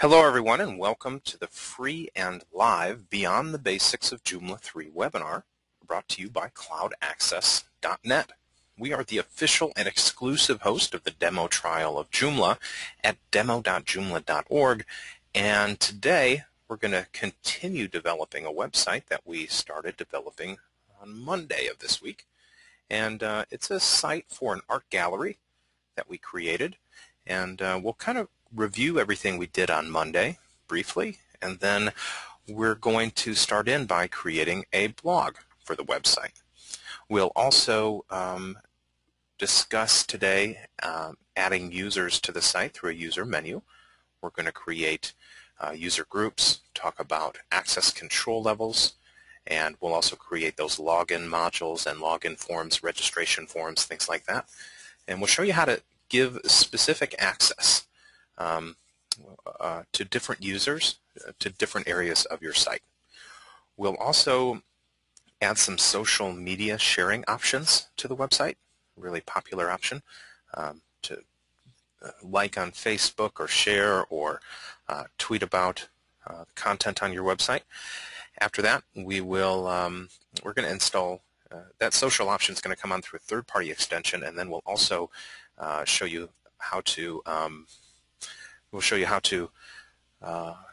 Hello everyone, and welcome to the free and live Beyond the Basics of Joomla 3 webinar brought to you by CloudAccess.net. We are the official and exclusive host of the demo trial of Joomla at demo.joomla.org, and today we're going to continue developing a website that we started developing on Monday of this week. And it's a site for an art gallery that we created, and we'll kind of review everything we did on Monday briefly, and then we're going to start in by creating a blog for the website. We'll also discuss today adding users to the site through a user menu. We're going to create user groups, talk about access control levels, and we'll also create those login modules and login forms, registration forms, things like that. And we'll show you how to give specific access to different users, to different areas of your site. We'll also add some social media sharing options to the website, really popular option to like on Facebook or share or tweet about content on your website. After that, we're going to install that social option is going to come on through a third-party extension, and then we'll also show you how to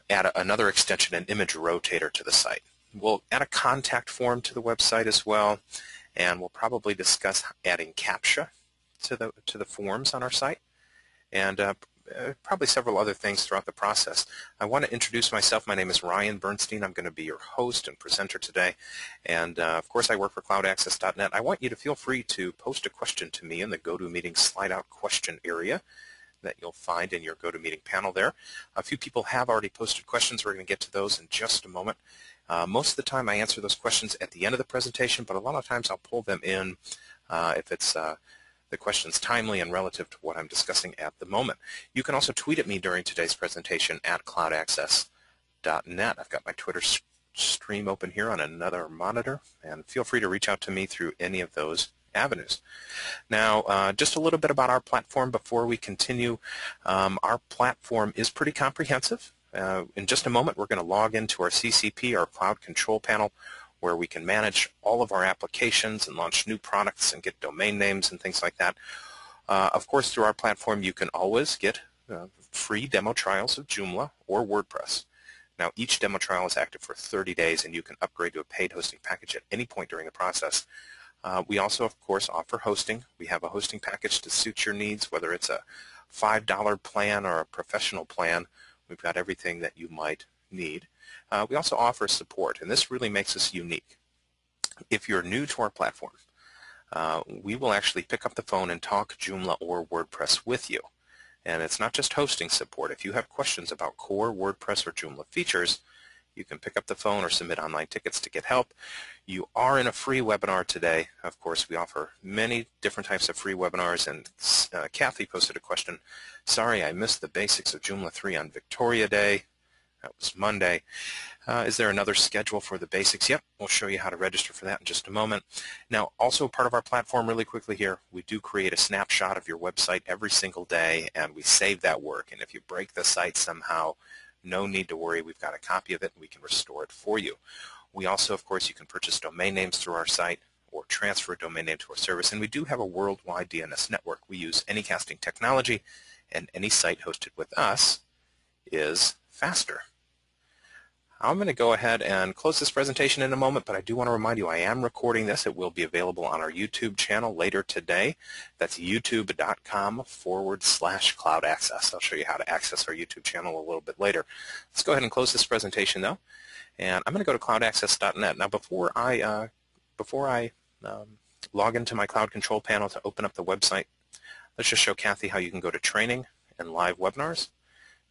add another extension, an image rotator, to the site. We'll add a contact form to the website as well, and we'll probably discuss adding CAPTCHA to the forms on our site, and probably several other things throughout the process. I want to introduce myself. My name is Ryan Bernstein. I'm going to be your host and presenter today, and of course I work for CloudAccess.net. I want you to feel free to post a question to me in the GoToMeeting slide out question area that you'll find in your GoToMeeting panel there. A few people have already posted questions. We're going to get to those in just a moment. Most of the time I answer those questions at the end of the presentation, but a lot of times I'll pull them in if it's the question's timely and relative to what I'm discussing at the moment. You can also tweet at me during today's presentation at CloudAccess.net. I've got my Twitter stream open here on another monitor, and feel free to reach out to me through any of those avenues. Now, just a little bit about our platform before we continue. Our platform is pretty comprehensive. In just a moment, we're going to log into our CCP, our Cloud Control Panel, where we can manage all of our applications and launch new products and get domain names and things like that. Of course, through our platform, you can always get free demo trials of Joomla or WordPress. Now, each demo trial is active for 30 days, and you can upgrade to a paid hosting package at any point during the process. We also, of course, offer hosting. We have a hosting package to suit your needs, whether it's a $5 plan or a professional plan. We've got everything that you might need. We also offer support, and this really makes us unique. If you're new to our platform, we will actually pick up the phone and talk Joomla or WordPress with you. And it's not just hosting support. If you have questions about core WordPress or Joomla features, you can pick up the phone or submit online tickets to get help. You are in a free webinar today. Of course, we offer many different types of free webinars, and Kathy posted a question. Sorry, I missed the basics of Joomla 3 on Victoria Day. That was Monday. Is there another schedule for the basics? Yep, we'll show you how to register for that in just a moment. Now, also part of our platform, really quickly here, we do create a snapshot of your website every single day, and we save that work. And if you break the site somehow, no need to worry. We've got a copy of it, and we can restore it for you. We also, of course, you can purchase domain names through our site or transfer a domain name to our service. And we do have a worldwide DNS network. We use anycasting technology, and any site hosted with us is faster. I'm going to go ahead and close this presentation in a moment, but I do want to remind you I am recording this. It will be available on our YouTube channel later today. That's youtube.com/CloudAccess. I'll show you how to access our YouTube channel a little bit later. Let's go ahead and close this presentation, though. And I'm going to go to CloudAccess.net. Now, before I log into my Cloud Control Panel to open up the website, let's just show Kathy how you can go to Training and Live Webinars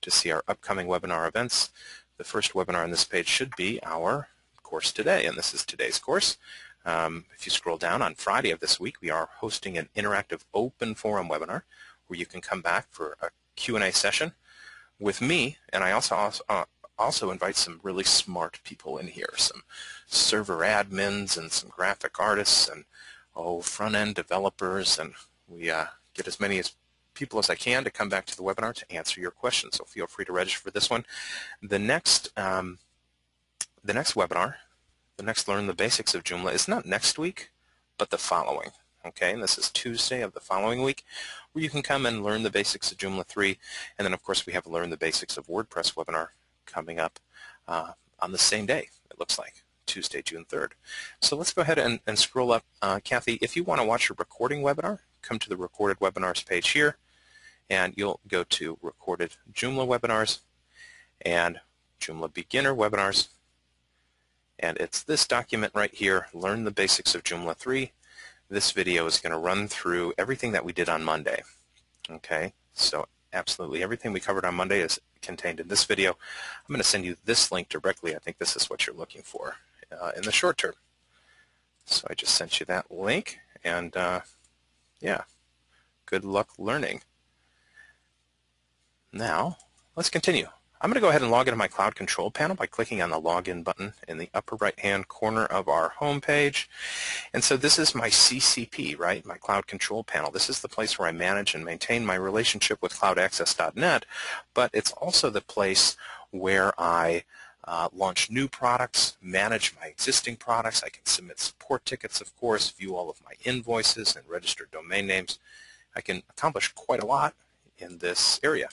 to see our upcoming webinar events. The first webinar on this page should be our course today, and this is today's course. If you scroll down, on Friday of this week, we are hosting an interactive open forum webinar where you can come back for a Q&A session with me, and I also invite some really smart people in here, some server admins and some graphic artists and front-end developers, and we get as many people as I can to come back to the webinar to answer your questions. So feel free to register for this one. The next webinar, the next Learn the Basics of Joomla, is not next week, but the following. Okay, and this is Tuesday of the following week, where you can come and learn the basics of Joomla 3, and then of course we have a Learn the Basics of WordPress webinar coming up on the same day, it looks like, Tuesday, June 3rd. So let's go ahead and scroll up. Kathy, if you want to watch a recording webinar, come to the Recorded Webinars page here, and you'll go to Recorded Joomla Webinars and Joomla Beginner Webinars, and it's this document right here, Learn the Basics of Joomla 3. This video is going to run through everything that we did on Monday. Okay, so absolutely everything we covered on Monday is contained in this video. I'm going to send you this link directly. I think this is what you're looking for in the short term. So I just sent you that link, and yeah, good luck learning. Now, let's continue. I'm going to go ahead and log into my Cloud Control Panel by clicking on the Login button in the upper right-hand corner of our home page. And so this is my CCP, right, my Cloud Control Panel. This is the place where I manage and maintain my relationship with CloudAccess.net, but it's also the place where I launch new products, manage my existing products. I can submit support tickets, of course, view all of my invoices and register domain names. I can accomplish quite a lot in this area.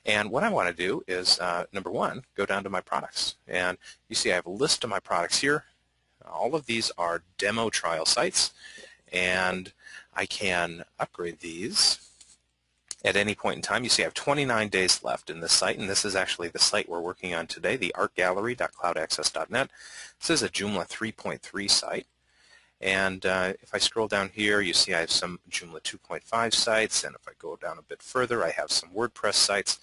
And what I want to do is, number one, go down to my products. And you see I have a list of my products here. All of these are demo trial sites, and I can upgrade these at any point in time. You see I have 29 days left in this site, and this is actually the site we're working on today, the artgallery.cloudaccess.net. This is a Joomla 3.3 site. And if I scroll down here, you see I have some Joomla 2.5 sites, and if I go down a bit further, I have some WordPress sites.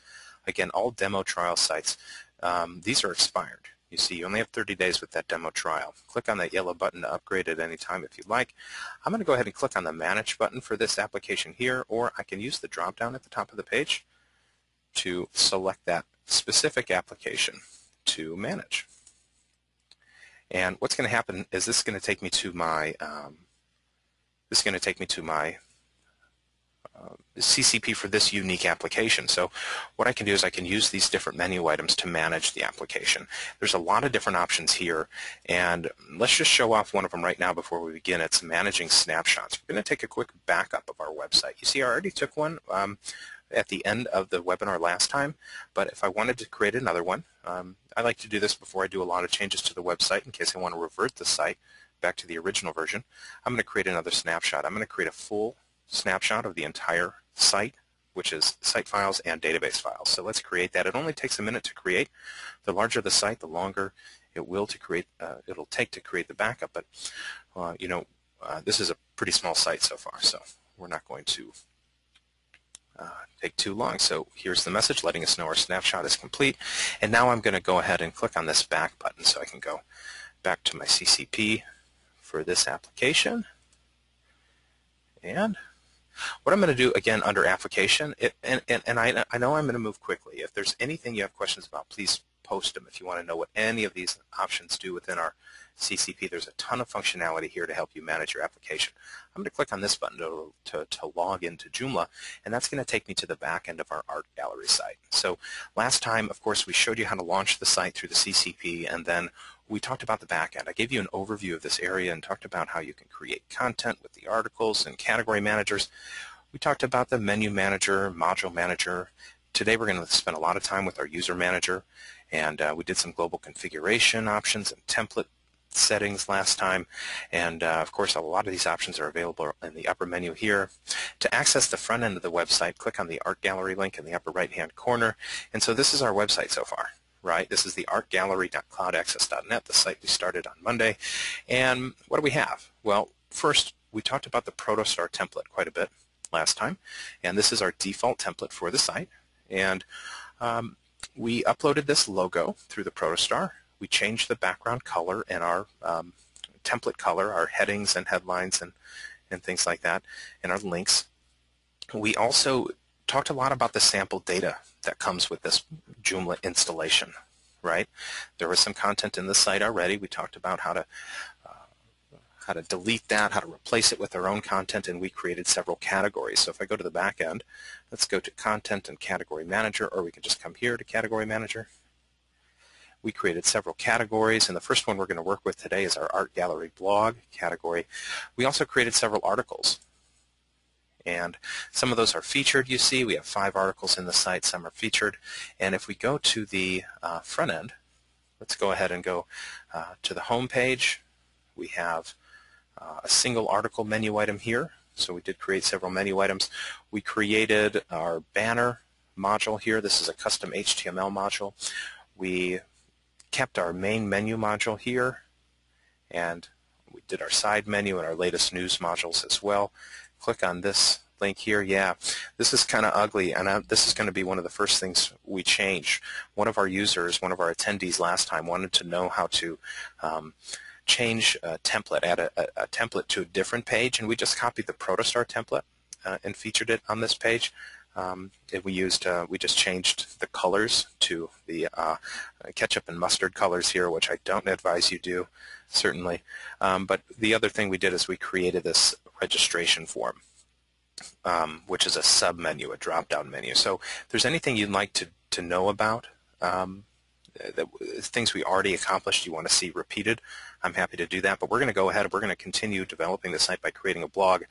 Again, all demo trial sites. These are expired. You see, you only have 30 days with that demo trial. Click on that yellow button to upgrade at any time if you'd like. I'm going to go ahead and click on the Manage button for this application here, or I can use the drop-down at the top of the page to select that specific application to manage. And what's going to happen is this is going to take me to my CCP for this unique application. So what I can do is I can use these different menu items to manage the application. There's a lot of different options here, and let's just show off one of them right now before we begin. It's managing snapshots. We're going to take a quick backup of our website. You see I already took one at the end of the webinar last time, but if I wanted to create another one, I like to do this before I do a lot of changes to the website in case I want to revert the site back to the original version. I'm going to create another snapshot. I'm going to create a full snapshot of the entire site, which is site files and database files. So let's create that. It only takes a minute to create. The larger the site, the longer it will to create. It'll take to create the backup. But this is a pretty small site so far, so we're not going to take too long. So here's the message letting us know our snapshot is complete. And now I'm going to go ahead and click on this back button so I can go back to my CCP for this application. And what I'm going to do, again, under application, and I know I'm going to move quickly. If there's anything you have questions about, please post them. If you want to know what any of these options do within our CCP, there's a ton of functionality here to help you manage your application. I'm going to click on this button to log into Joomla, and that's going to take me to the back end of our art gallery site. So last time, of course, we showed you how to launch the site through the CCP, and then we talked about the back end. I gave you an overview of this area and talked about how you can create content with the articles and category managers. We talked about the menu manager, module manager. Today we're going to spend a lot of time with our user manager, and we did some global configuration options and template settings last time, and of course a lot of these options are available in the upper menu here. To access the front end of the website, click on the Art Gallery link in the upper right hand corner, and so this is our website so far. Right, this is the artgallery.cloudaccess.net, the site we started on Monday. And what do we have? Well, first, we talked about the Protostar template quite a bit last time, and this is our default template for the site. And we uploaded this logo through the Protostar. We changed the background color and our template color, our headings and headlines and things like that, and our links. We also talked a lot about the sample data that comes with this Joomla installation, right? There was some content in the site already. We talked about how how to delete that, how to replace it with our own content, and we created several categories. So if I go to the back end, let's go to Content and Category Manager, or we can just come here to Category Manager. We created several categories, and the first one we're going to work with today is our Art Gallery blog category. We also created several articles, and some of those are featured. You see, we have 5 articles in the site, some are featured. And if we go to the front end, let's go ahead and go to the home page. We have a single article menu item here, so we did create several menu items. We created our banner module here. This is a custom HTML module. We kept our main menu module here, and we did our side menu and our latest news modules as well. Click on this link here. Yeah, this is kind of ugly, and this is going to be one of the first things we change. One of our users, one of our attendees last time, wanted to know how to change a template, add a template to a different page, and we just copied the Protostar template and featured it on this page. We just changed the colors to the ketchup and mustard colors here, which I don't advise you do, certainly. But the other thing we did is we created this registration form, which is a sub-menu, a drop-down menu. So if there's anything you'd like to know about, things we already accomplished you want to see repeated, I'm happy to do that. But we're going to go ahead and we're going to continue developing the site by creating a blog.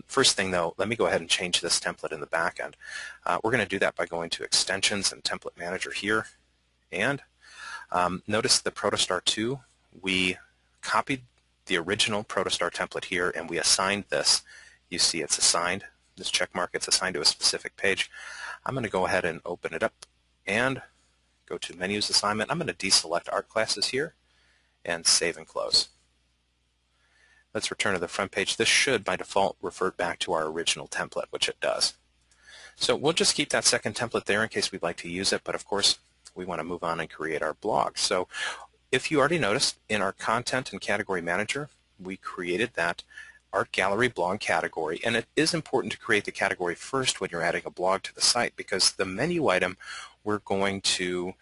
First thing, though, let me go ahead and change this template in the back end. We're going to do that by going to Extensions and Template Manager here. And notice the Protostar 2, we copied the original Protostar template here, and we assigned this. You see it's assigned, this check mark, it's assigned to a specific page. I'm going to go ahead and open it up and go to Menus Assignment. I'm going to deselect Art Classes here and save and close. Let's return to the front page. This should, by default, revert back to our original template, which it does. So we'll just keep that second template there in case we'd like to use it, but of course we want to move on and create our blog. So if you already noticed, in our Content and Category Manager, we created that Art Gallery blog category, and it is important to create the category first when you're adding a blog to the site, because the menu item we're going to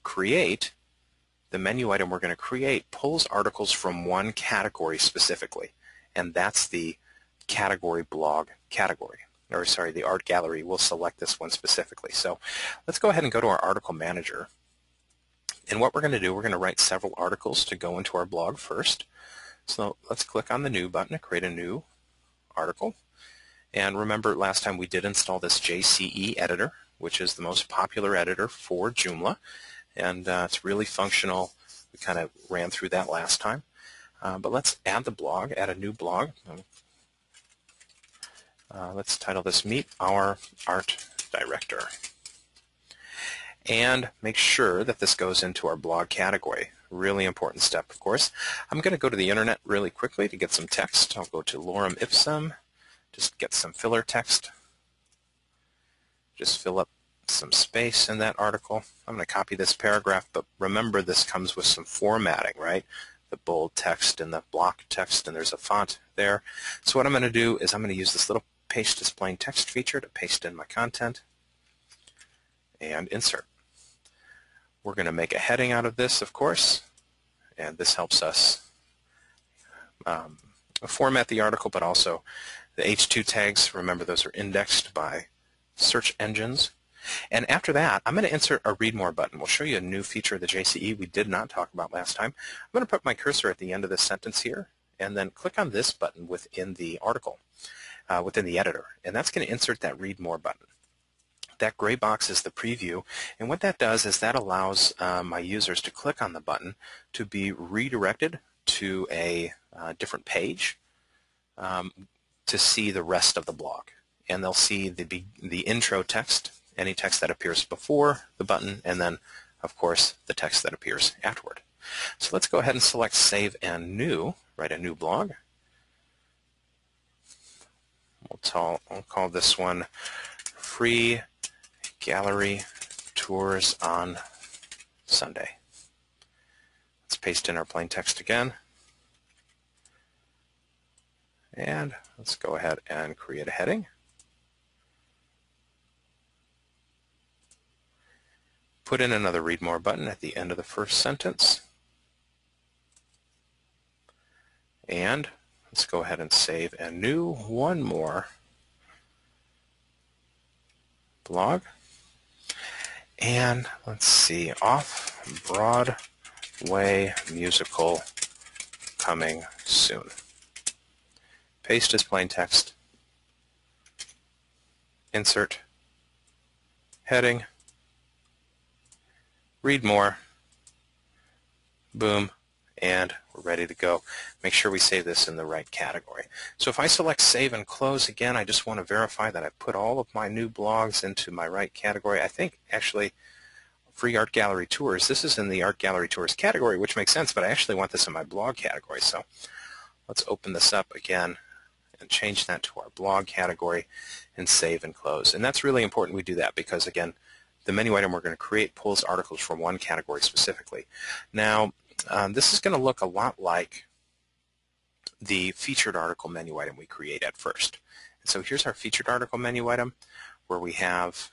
create, pulls articles from one category specifically, and that's the category blog category. Or sorry, the Art Gallery will select this one specifically. So let's go ahead and go to our Article Manager. And what we're going to do, we're going to write several articles to go into our blog first. So let's click on the New button to create a new article. And remember, last time we did install this JCE editor, which is the most popular editor for Joomla. And it's really functional. We kind of ran through that last time. But let's add the blog, add a new blog. Let's title this Meet Our Art Director. And make sure that this goes into our blog category. Really important step, of course. I'm going to go to the internet really quickly to get some text. I'll go to Lorem Ipsum, just get some filler text. Just fill up some space in that article. I'm going to copy this paragraph, but remember this comes with some formatting, right? The bold text and the block text, and there's a font there. So what I'm going to do is I'm going to use this little paste displaying text feature to paste in my content and insert. We're going to make a heading out of this, of course, and this helps us format the article, but also the H2 tags. Remember, those are indexed by search engines. And after that, I'm going to insert a Read More button. We'll show you a new feature of the JCE we did not talk about last time. I'm going to put my cursor at the end of this sentence here, and then click on this button within the article, within the editor, and that's going to insert that Read More button. That gray box is the preview, and what that does is that allows my users to click on the button to be redirected to a different page to see the rest of the blog. And they'll see the intro text, any text that appears before the button, and then, of course, the text that appears afterward. So let's go ahead and select Save and New, write a new blog. I'll call this one Free Gallery Tours on Sunday. Let's paste in our plain text again. And let's go ahead and create a heading. Put in another Read More button at the end of the first sentence. And let's go ahead and save a new one more blog. And let's see, Off-Broadway musical coming soon. Paste as plain text. Insert. Heading. Read more. Boom. And we're ready to go. Make sure we save this in the right category. So if I select Save and Close, again, I just want to verify that I put all of my new blogs into my right category. I think, actually, Free Art Gallery Tours, this is in the Art Gallery Tours category, which makes sense, but I actually want this in my blog category. So let's open this up again and change that to our blog category and Save and Close. And that's really important we do that because, again, the menu item we're going to create pulls articles from one category specifically. Now, this is going to look a lot like the featured article menu item we create at first. And so here's our featured article menu item where we have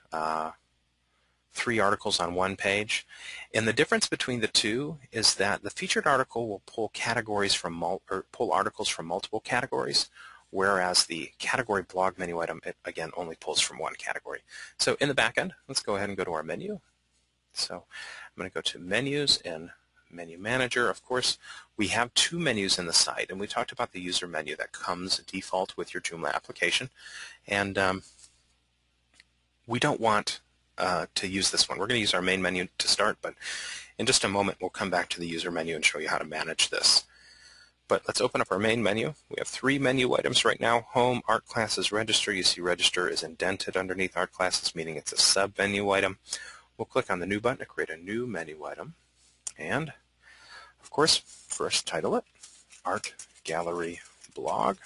3 articles on one page. And the difference between the two is that the featured article will pull categories from pull articles from multiple categories, whereas the category blog menu item, it, again, only pulls from one category. So in the back end, let's go ahead and go to our menu. So I'm going to go to Menus and Menu Manager. Of course, we have 2 menus in the site, and we talked about the user menu that comes default with your Joomla application. And we don't want to use this one. We're going to use our main menu to start, but in just a moment we'll come back to the user menu and show you how to manage this. But let's open up our main menu. We have 3 menu items right now. Home, Art Classes, Register. You see Register is indented underneath Art Classes, meaning it's a sub-menu item. We'll click on the New button to create a new menu item. And, of course, first title it Art Gallery Blog,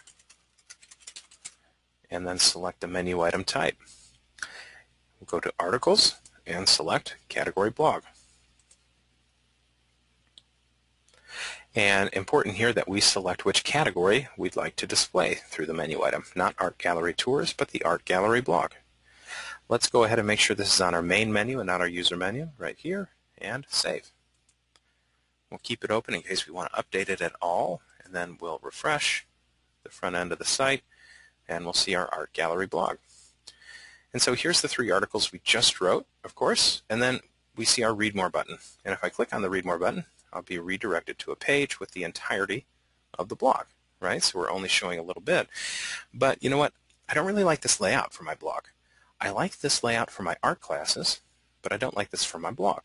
and then select the menu item type. We'll go to Articles and select Category Blog. And important here that we select which category we'd like to display through the menu item, not Art Gallery Tours, but the Art Gallery Blog. Let's go ahead and make sure this is on our main menu and not our user menu, right here, and save. We'll keep it open in case we want to update it at all, and then we'll refresh the front end of the site, and we'll see our Art Gallery Blog. And so here's the 3 articles we just wrote, of course, and then we see our Read More button. And if I click on the Read More button, I'll be redirected to a page with the entirety of the blog, right? So we're only showing a little bit. But you know what? I don't really like this layout for my blog. I like this layout for my art classes, but I don't like this for my blog.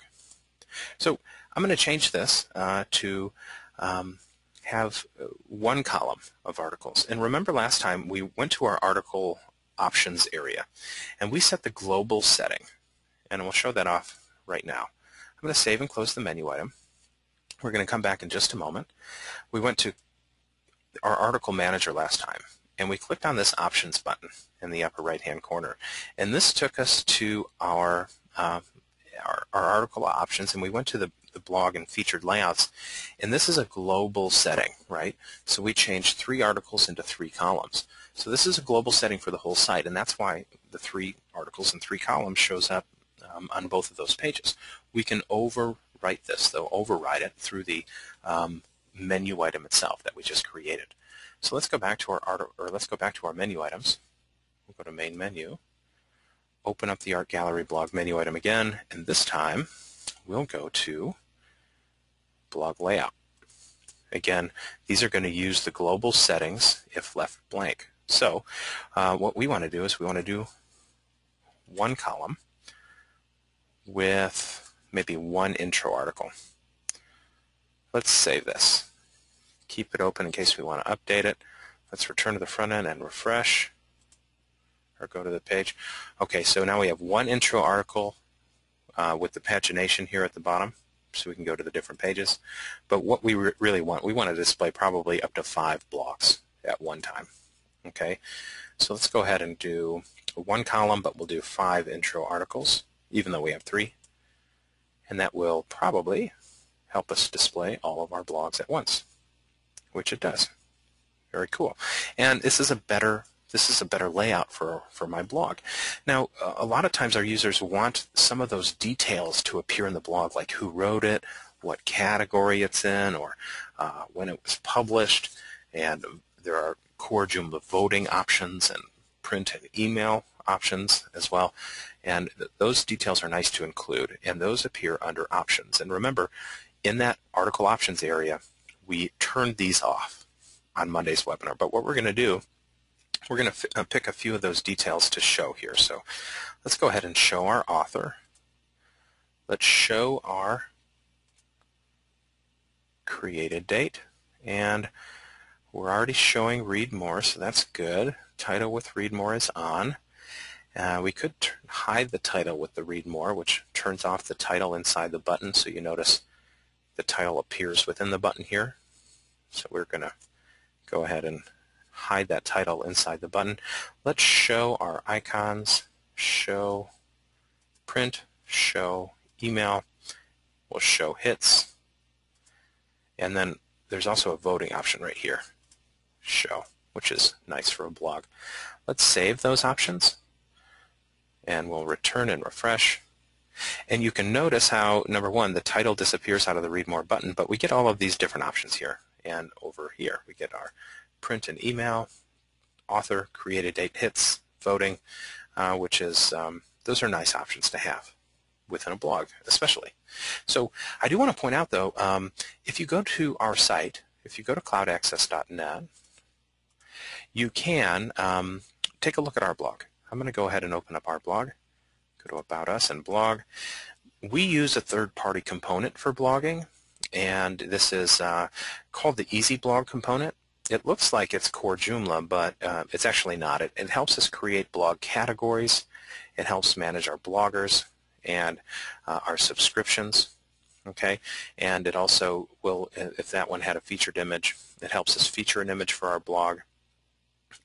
So I'm going to change this to have 1 column of articles. And remember last time we went to our article options area and we set the global setting, and we'll show that off right now. I'm going to save and close the menu item. We're going to come back in just a moment. We went to our article manager last time and we clicked on this options button in the upper right hand corner, and this took us to our article options, and we went to the blog and featured layouts, and this is a global setting, right? So we changed 3 articles into 3 columns. So this is a global setting for the whole site, and that's why the 3 articles and 3 columns shows up on both of those pages. We can overwrite this, though, override it through the menu item itself that we just created. So let's go back to our menu items. We'll go to Main Menu, open up the Art Gallery Blog menu item again, and this time we'll go to Blog Layout. Again, these are going to use the global settings if left blank. So what we want to do is we want to do 1 column with maybe 1 intro article. Let's save this. Keep it open in case we want to update it. Let's return to the front end and refresh, or go to the page. Okay, so now we have 1 intro article with the pagination here at the bottom, so we can go to the different pages. But what we really want, we want to display probably up to 5 blogs at one time. Okay, so let's go ahead and do 1 column, but we'll do 5 intro articles, even though we have 3. And that will probably help us display all of our blogs at once, which it does. Very cool. And this is a better layout for my blog. Now, a lot of times our users want some of those details to appear in the blog, like who wrote it, what category it's in, or when it was published. And there are core Joomla voting options and print and email options as well. And those details are nice to include, and those appear under options. And remember, in that article options area, we turned these off on Monday's webinar. But what we're going to do, we're going to pick a few of those details to show here. So let's go ahead and show our author. Let's show our created date. And we're already showing read more, so that's good. Title with read more is on. We could hide the title with the read more, which turns off the title inside the button, so you notice the title appears within the button here. So we're going to go ahead and hide that title inside the button. Let's show our icons, show print, show email. We'll show hits. And then there's also a voting option right here, show, which is nice for a blog. Let's save those options, and we'll return and refresh. And you can notice how, number one, the title disappears out of the read more button, but we get all of these different options here. And over here we get our print and email, author, created date, hits, voting, which is, those are nice options to have within a blog especially. So I do want to point out though, if you go to our site, if you go to CloudAccess.net, you can take a look at our blog. I'm going to go ahead and open up our blog. Go to About Us and Blog. We use a third-party component for blogging, and this is called the Easy Blog component. It looks like it's core Joomla, but it's actually not. It helps us create blog categories. It helps manage our bloggers and our subscriptions. Okay, and it also will, if that one had a featured image, it helps us feature an image for our blog,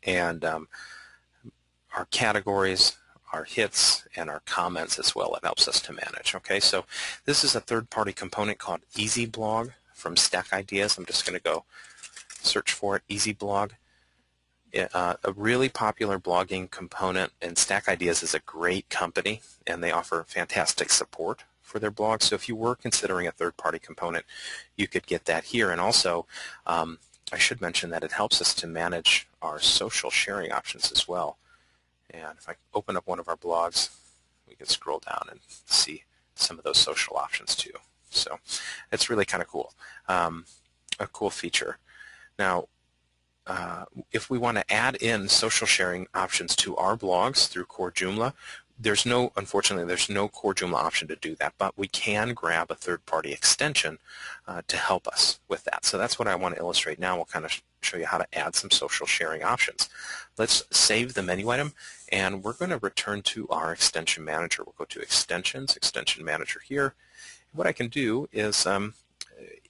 and our categories, our hits, and our comments as well. It helps us to manage. Okay, so this is a third-party component called Easy Blog from Stack Ideas. I'm just going to go search for it, Easy Blog. A really popular blogging component, and Stack Ideas is a great company, and they offer fantastic support for their blog. So if you were considering a third-party component, you could get that here. And also, I should mention that it helps us to manage our social sharing options as well. And if I open up one of our blogs, we can scroll down and see some of those social options too. So it's really kind of cool, a cool feature. Now, if we want to add in social sharing options to our blogs through core Joomla, unfortunately, there's no core Joomla option to do that, but we can grab a third-party extension to help us with that. So that's what I want to illustrate now. We'll kind of show you how to add some social sharing options. Let's save the menu item, and we're going to return to our extension manager. We'll go to Extensions, Extension Manager here. What I can do is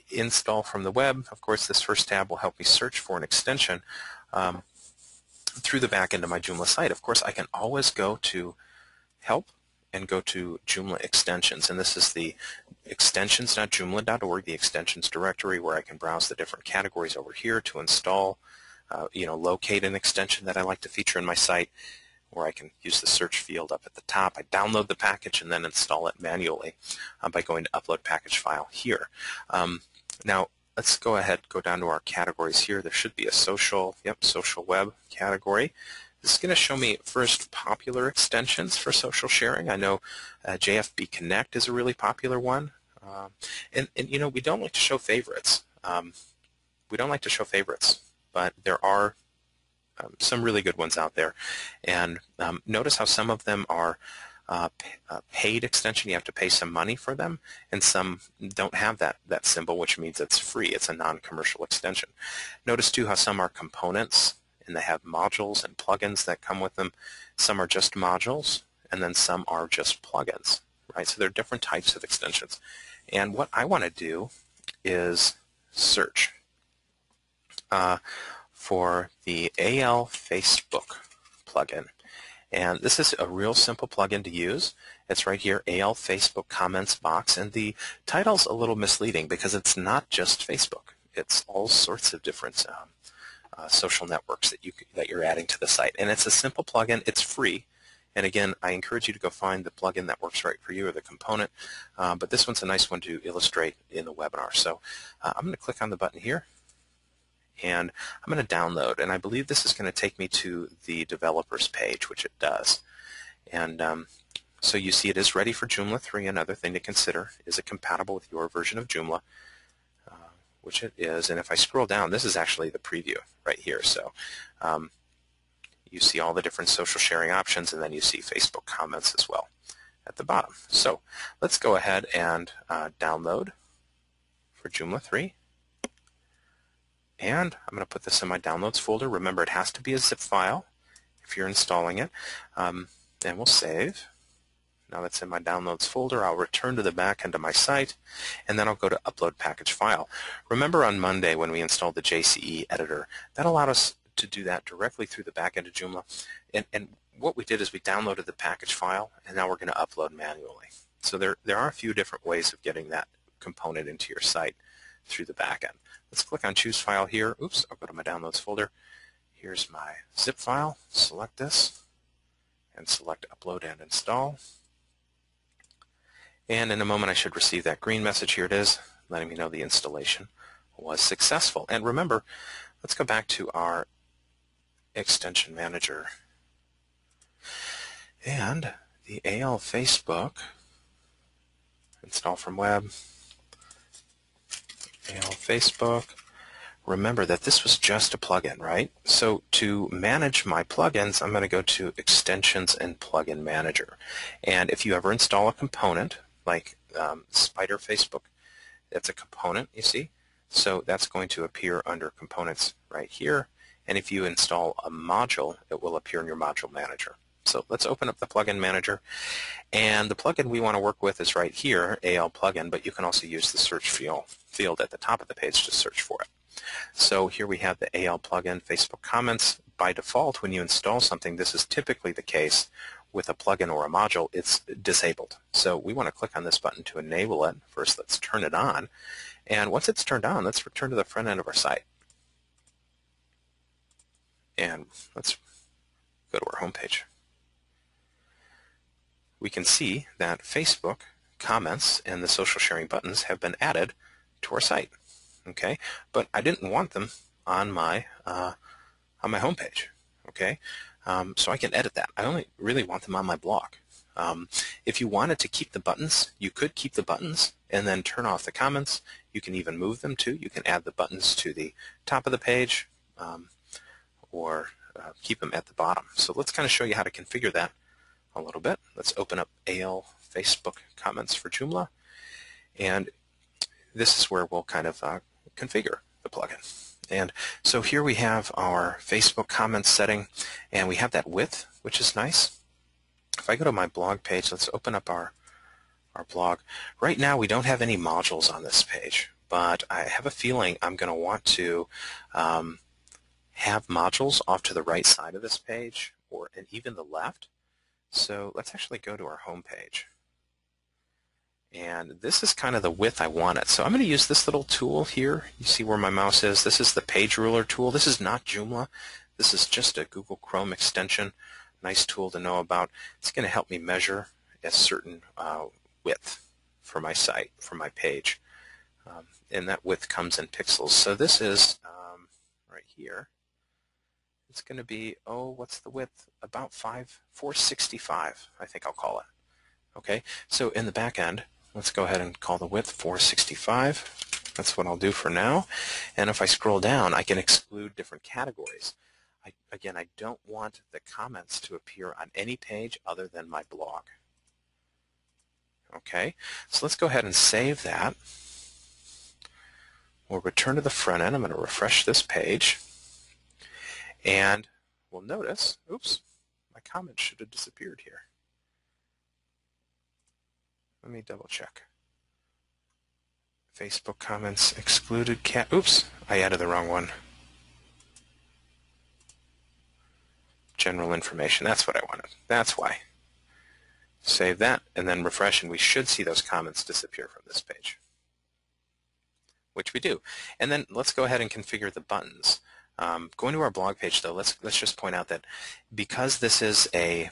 install from the web. Of course, this first tab will help me search for an extension through the back end of my Joomla site. Of course, I can always go to Help and go to Joomla Extensions, and this is the extensions.joomla.org, the extensions directory, where I can browse the different categories over here to install, locate an extension that I like to feature in my site, or I can use the search field up at the top. I download the package and then install it manually by going to Upload Package File here. Now, let's go down to our categories here. There should be a social web category. This is going to show me first popular extensions for social sharing. I know JFB Connect is a really popular one. And we don't like to show favorites. But there are some really good ones out there. And notice how some of them are paid extension. You have to pay some money for them, and some don't have that symbol, which means it's free. It's a non-commercial extension. Notice too how some are components, and they have modules and plugins that come with them. Some are just modules, and then some are just plugins, right? So there are different types of extensions. And what I want to do is search for the AL Facebook plugin. And this is a real simple plugin to use. It's right here, AL Facebook Comments Box, and the title's a little misleading because it's not just Facebook. It's all sorts of different social networks that you're adding to the site. And it's a simple plugin. It's free. And again, I encourage you to go find the plugin that works right for you or the component. But this one's a nice one to illustrate in the webinar. So I'm going to click on the button here. and I'm going to download, and I believe this is going to take me to the developers page, which it does. And so you see it is ready for Joomla 3. Another thing to consider, is it compatible with your version of Joomla, which it is. And if I scroll down, this is actually the preview right here. So you see all the different social sharing options, and then you see Facebook comments as well at the bottom. So let's go ahead and download for Joomla 3. And I'm going to put this in my downloads folder. Remember, it has to be a zip file if you're installing it. And we'll save. Now that's in my downloads folder. I'll return to the back end of my site, and then I'll go to upload package file. Remember on Monday when we installed the JCE editor, that allowed us to do that directly through the back end of Joomla. And what we did is we downloaded the package file, and now we're going to upload manually. So there are a few different ways of getting that component into your site through the back end. Let's click on Choose File here. Oops, I'll go to my Downloads folder. Here's my zip file. Select this, and select Upload and Install. And in a moment I should receive that green message. Here it is, letting me know the installation was successful. And remember, let's go back to our extension manager. And the AL Facebook, install from web, AL Facebook. Remember that this was just a plugin, right? So to manage my plugins, I'm going to go to Extensions and Plugin Manager. And if you ever install a component, like Spider Facebook, that's a component, you see? So that's going to appear under Components right here. And if you install a module, it will appear in your Module Manager. So let's open up the Plugin Manager. And the plugin we want to work with is right here, AL Plugin, but you can also use the search field at the top of the page to search for it. So here we have the AL Plugin Facebook Comments. By default, when you install something, this is typically the case with a plugin or a module, it's disabled. So we want to click on this button to enable it. First, let's turn it on. And once it's turned on, let's return to the front end of our site. And let's go to our home page. We can see that Facebook comments and the social sharing buttons have been added to our site. Okay, but I didn't want them on my home page. Okay, so I can edit that. I only really want them on my blog. If you wanted to keep the buttons, you could keep the buttons and then turn off the comments. You can even move them too. You can add the buttons to the top of the page or keep them at the bottom. So let's kind of show you how to configure that a little bit. Let's open up AL Facebook Comments for Joomla, and this is where we'll kind of configure the plugin. And so here we have our Facebook comments setting, and we have that width, which is nice. If I go to my blog page, let's open up our blog. Right now we don't have any modules on this page, but I have a feeling I'm going to want to have modules off to the right side of this page, and even the left. So let's actually go to our home page. And this is kind of the width I want it. So I'm going to use this little tool here. You see where my mouse is? This is the page ruler tool. This is not Joomla. This is just a Google Chrome extension. Nice tool to know about. It's going to help me measure a certain width for my site, for my page. And that width comes in pixels. So this is right here. It's going to be, what's the width? About 465, I think I'll call it. Okay, so in the back end, let's go ahead and call the width 465. That's what I'll do for now. And if I scroll down, I can exclude different categories. Again, I don't want the comments to appear on any page other than my blog. Okay, so let's go ahead and save that. We'll return to the front end. I'm going to refresh this page. And we'll notice, oops, my comment should have disappeared here. Let me double check. Facebook comments excluded oops, I added the wrong one. General information, that's what I wanted. That's why. Save that and then refresh, and we should see those comments disappear from this page, which we do. And then let's go ahead and configure the buttons. Going to our blog page, though, let's just point out that because this is a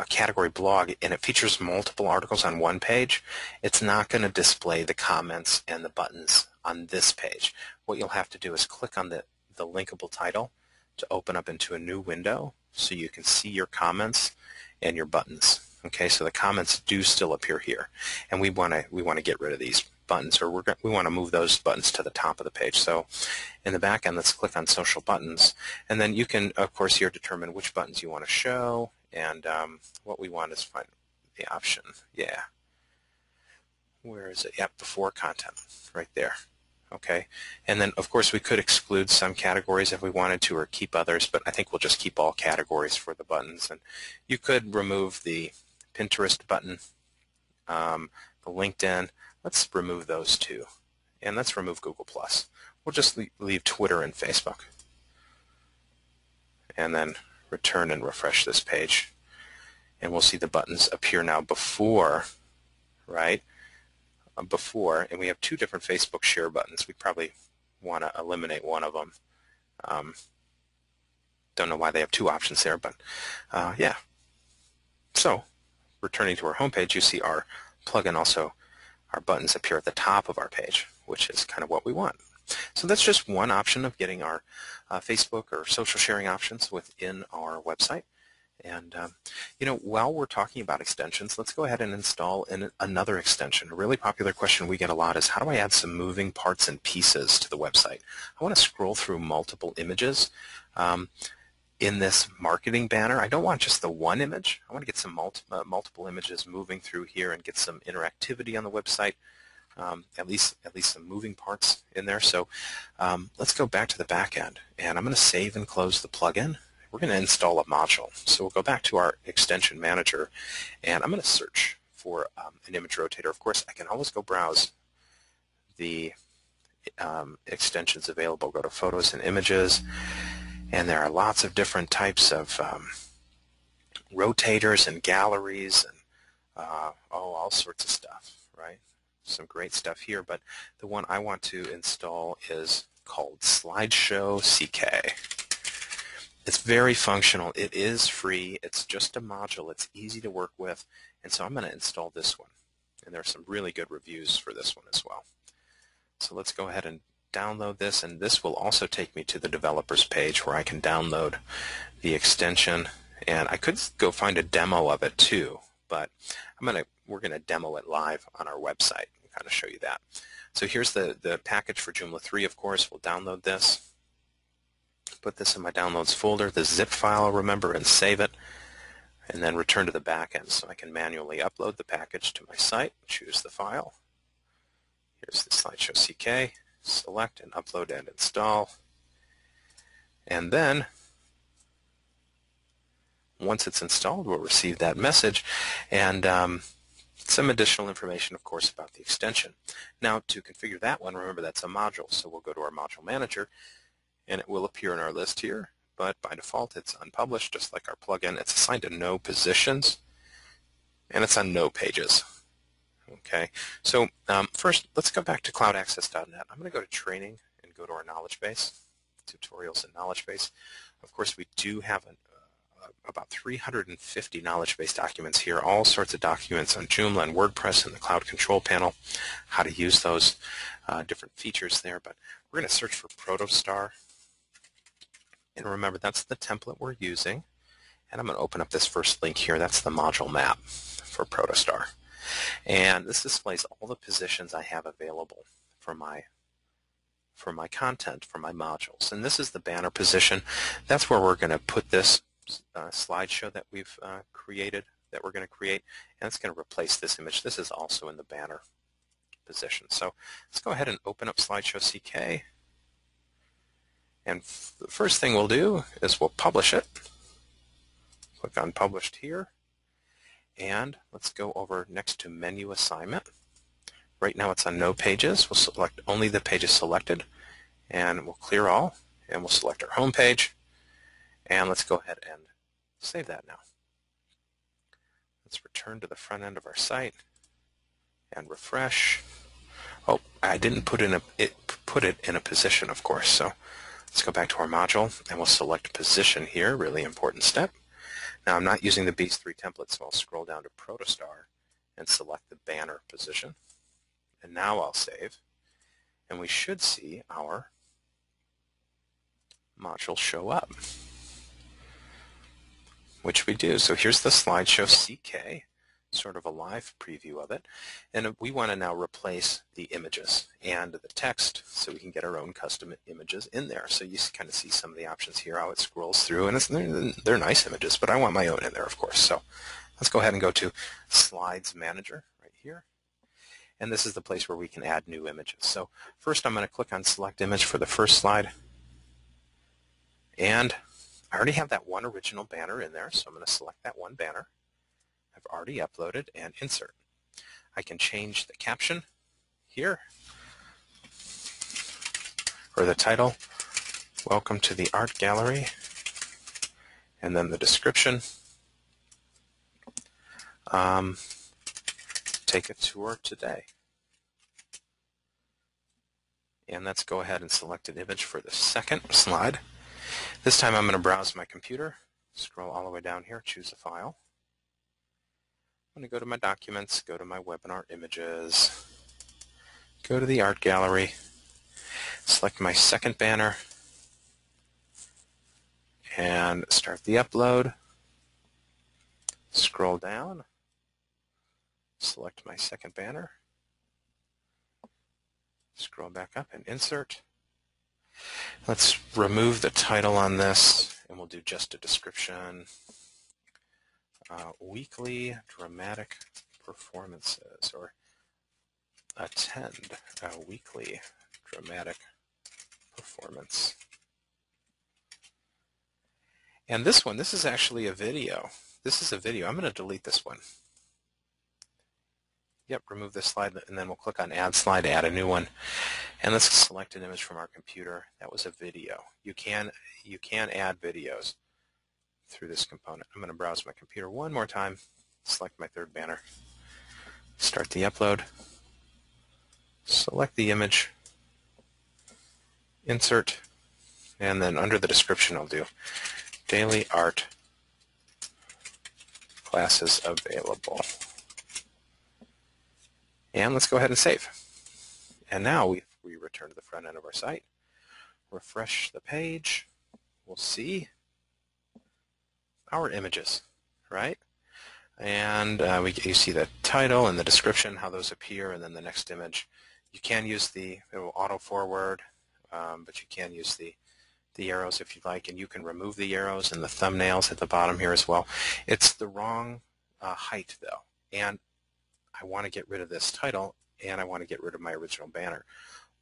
category blog and it features multiple articles on one page, it's not going to display the comments and the buttons on this page. What you'll have to do is click on the linkable title to open up into a new window so you can see your comments and your buttons. Okay, so the comments do still appear here, and we want to get rid of these buttons, or we want to move those buttons to the top of the page. So in the back end, let's click on social buttons, and then you can, of course, here determine which buttons you want to show, and what we want is find the option. Yeah. Where is it? Yep, before content, right there. Okay, and then of course we could exclude some categories if we wanted to, or keep others, but I think we'll just keep all categories for the buttons. And you could remove the Pinterest button, the LinkedIn. Let's remove those two, and let's remove Google+. We'll just leave Twitter and Facebook, and then return and refresh this page, and we'll see the buttons appear now before, right? Before, and we have two different Facebook share buttons. We probably want to eliminate one of them. Don't know why they have two options there, but yeah. So returning to our home page, you see our plugin also, our buttons appear at the top of our page, which is kind of what we want. So that's just one option of getting our Facebook or social sharing options within our website. And while we're talking about extensions, let's go ahead and install another extension. A really popular question we get a lot is, how do I add some moving parts and pieces to the website? I want to scroll through multiple images in this marketing banner. I don't want just the one image. I want to get some multiple images moving through here and get some interactivity on the website, at least some moving parts in there. So let's go back to the back end, and I'm going to save and close the plugin. We're going to install a module. So we'll go back to our extension manager, and I'm going to search for an image rotator. Of course, I can always go browse the extensions available. Go to Photos and Images, and there are lots of different types of rotators and galleries and all sorts of stuff, right? Some great stuff here, but the one I want to install is called Slideshow CK. It's very functional. It is free. It's just a module. It's easy to work with. And so I'm going to install this one. And there are some really good reviews for this one as well. So let's go ahead and download this. And this will also take me to the developers page where I can download the extension. And I could go find a demo of it too, but we're going to demo it live on our website and kind of show you that. So here's the package for Joomla 3, of course. We'll download this. Put this in my downloads folder, the zip file, remember, and save it, and then return to the back end so I can manually upload the package to my site, choose the file. Here's the Slideshow CK, select and upload and install. And then, once it's installed, we'll receive that message and some additional information, of course, about the extension. Now, to configure that one, remember that's a module, so we'll go to our module manager, and it will appear in our list here, but by default it's unpublished, just like our plugin. It's assigned to no positions, and it's on no pages. Okay, so first let's go back to CloudAccess.net. I'm going to go to Training and go to our knowledge base, Tutorials and Knowledge Base. Of course, we do have about 350 knowledge base documents here, all sorts of documents on Joomla and WordPress and the Cloud Control Panel, how to use those different features there. But we're going to search for Protostar. And remember, that's the template we're using. And I'm going to open up this first link here. That's the module map for Protostar. And this displays all the positions I have available for my content, for my modules. And this is the banner position. That's where we're going to put this slideshow that we've created, that we're going to create. And it's going to replace this image. This is also in the banner position. So let's go ahead and open up Slideshow CK. And the first thing we'll do is we'll publish it. Click on Published here. And let's go over next to Menu Assignment. Right now it's on no pages. We'll select only the pages selected. And we'll clear all. And we'll select our home page. And let's go ahead and save that now. Let's return to the front end of our site and refresh. Oh, I didn't put it in a position, of course. So let's go back to our module, and we'll select position here, really important step. Now, I'm not using the Beast 3 template, so I'll scroll down to Protostar and select the banner position. And now I'll save. and we should see our module show up, which we do. So here's the slideshow CK, sort of a live preview of it, and we want to now replace the images and the text so we can get our own custom images in there. So you kind of see some of the options here, how it scrolls through, and they're nice images, but I want my own in there, of course. So let's go ahead and go to Slides Manager right here, and this is the place where we can add new images. So first I'm going to click on Select Image for the first slide, and I already have that one original banner in there, so I'm going to select that one banner I've already uploaded and insert. I can change the caption here, or the title, Welcome to the Art Gallery, and then the description, take a tour today. And let's go ahead and select an image for the second slide. This time I'm going to browse my computer, scroll all the way down here, choose a file. I'm going to go to my documents, go to my webinar images, go to the art gallery, select my second banner, and start the upload. Scroll down, select my second banner, scroll back up and insert. Let's remove the title on this, and we'll do just a description. Weekly dramatic performances, or attend a weekly dramatic performance. And this one, this is actually a video. This is a video. I'm going to delete this one. Yep, remove this slide, and then we'll click on Add Slide, add a new one. And let's select an image from our computer. That was a video. You can add videos through this component. I'm going to browse my computer one more time, select my third banner, start the upload, select the image, insert, and then under the description I'll do daily art classes available. And let's go ahead and save. And now we return to the front end of our site, refresh the page, we'll see our images, right? And you see the title and the description, how those appear, and then the next image. You can use it will auto forward, but you can use the arrows if you'd like, and you can remove the arrows and the thumbnails at the bottom here as well. It's the wrong height though, and I want to get rid of this title, and I want to get rid of my original banner.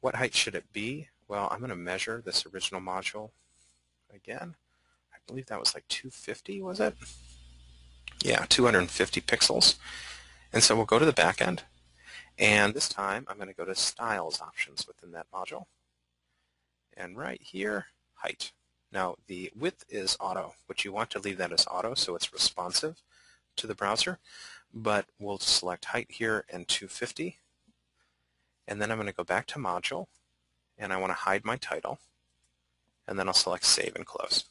What height should it be? Well, I'm going to measure this original module again. I believe that was like 250, was it? Yeah, 250 pixels. And so we'll go to the back end, and this time I'm going to go to Styles options within that module. And right here, height. Now the width is auto, but you want to leave that as auto so it's responsive to the browser. But we'll select height here and 250. And then I'm going to go back to module, and I want to hide my title. And then I'll select Save and Close.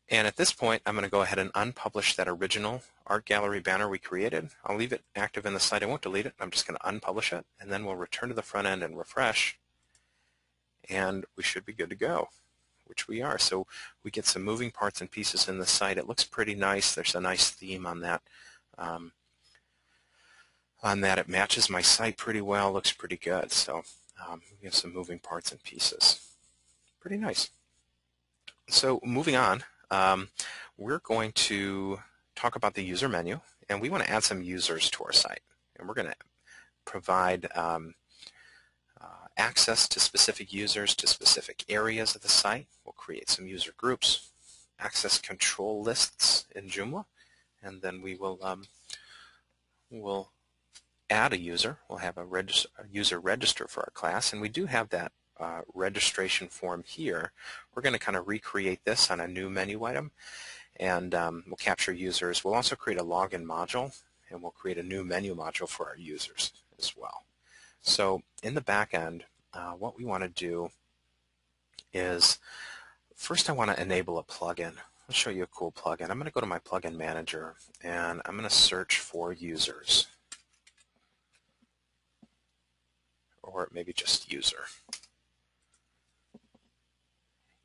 And at this point, I'm going to go ahead and unpublish that original art gallery banner we created. I'll leave it active in the site. I won't delete it. I'm just going to unpublish it, and then we'll return to the front end and refresh, and we should be good to go, which we are. So we get some moving parts and pieces in the site. It looks pretty nice. There's a nice theme on that. It matches my site pretty well. Looks pretty good. So we have some moving parts and pieces. Pretty nice. So moving on. We're going to talk about the user menu, and we want to add some users to our site. And we're going to provide access to specific users to specific areas of the site. We'll create some user groups, access control lists in Joomla, and then we will we'll add a user. We'll have a user register for our class, and we do have that registration form here. We're going to kind of recreate this on a new menu item, and we'll capture users. We'll also create a login module, and we'll create a new menu module for our users as well. So in the back end, what we want to do is, first I want to enable a plugin. I'll show you a cool plugin. I'm going to go to my plugin manager, and I'm going to search for users. or maybe just user.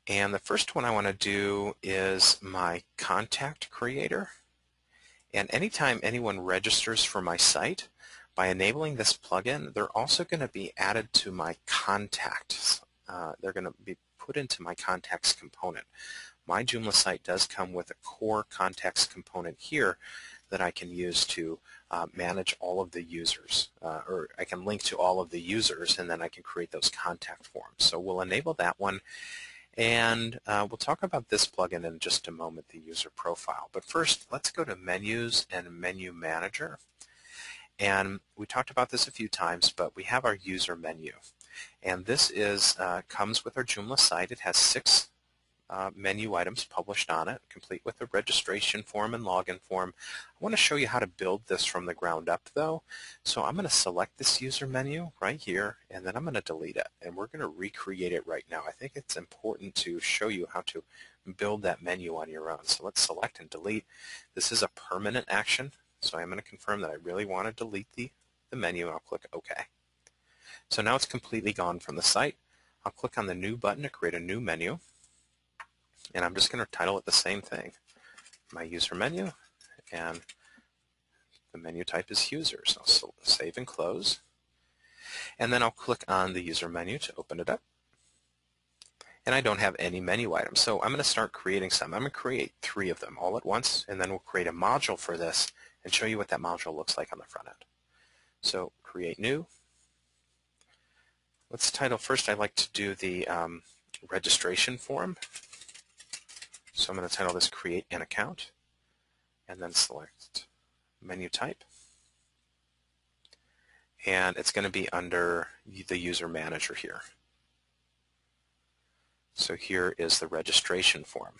And the first one I want to do is my contact creator. And anytime anyone registers for my site, by enabling this plugin, they're also going to be added to my contacts. They're going to be put into my contacts component. My Joomla site does come with a core contacts component here that I can use to manage all of the users, or I can link to all of the users, and then I can create those contact forms. So we'll enable that one, and we'll talk about this plugin in just a moment, the user profile. But first, let's go to Menus and Menu Manager. And we talked about this a few times, but we have our user menu. And this is comes with our Joomla site. It has 6 menu items published on it, complete with a registration form and login form. I want to show you how to build this from the ground up, though. So I'm going to select this user menu right here, and then I'm going to delete it. And we're going to recreate it right now. I think it's important to show you how to build that menu on your own. So let's select and delete. This is a permanent action, so I'm going to confirm that I really want to delete the menu, and I'll click OK. So now it's completely gone from the site. I'll click on the New button to create a new menu. And I'm just going to title it the same thing, my user menu, and the menu type is users. I'll save and close. And then I'll click on the user menu to open it up. And I don't have any menu items, so I'm going to start creating some. I'm going to create 3 of them all at once, and then we'll create a module for this and show you what that module looks like on the front end. So create new. Let's title first, I'd like to do the registration form. So I'm going to title this Create an Account, and then select Menu Type. And it's going to be under the User Manager here. So here is the registration form.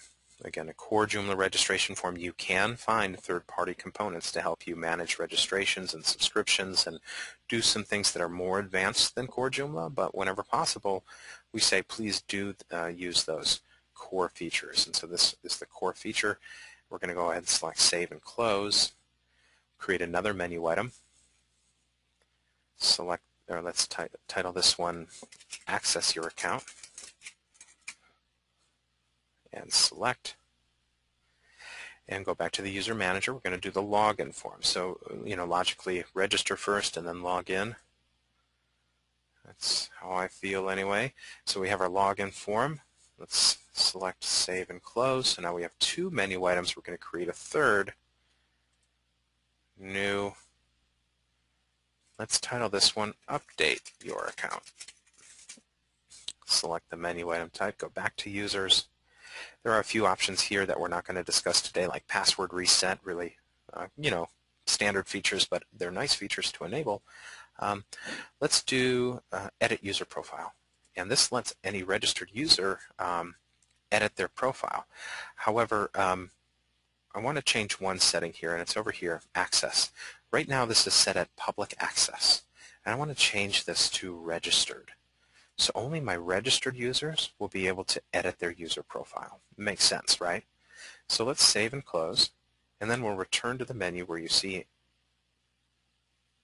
Again, a core Joomla registration form. You can find third-party components to help you manage registrations and subscriptions and do some things that are more advanced than core Joomla, but whenever possible, we say please do use those core features. And so this is the core feature. We're going to go ahead and select Save and Close, create another menu item, select, or let's title this one Access Your Account, and select, and go back to the user manager. We're going to do the login form. So, logically register first and then log in. That's how I feel anyway. So we have our login form. Let's select Save and Close. So now we have 2 menu items. We're going to create a third, new. Let's title this one Update Your Account. Select the menu item type, go back to users. There are a few options here that we're not going to discuss today, like password reset, really, standard features, but they're nice features to enable. Let's do Edit User Profile. And this lets any registered user edit their profile. However, I want to change one setting here, and it's over here, Access. Right now this is set at Public Access, and I want to change this to Registered. So only my registered users will be able to edit their user profile. Makes sense, right? So let's save and close, and then we'll return to the menu where you see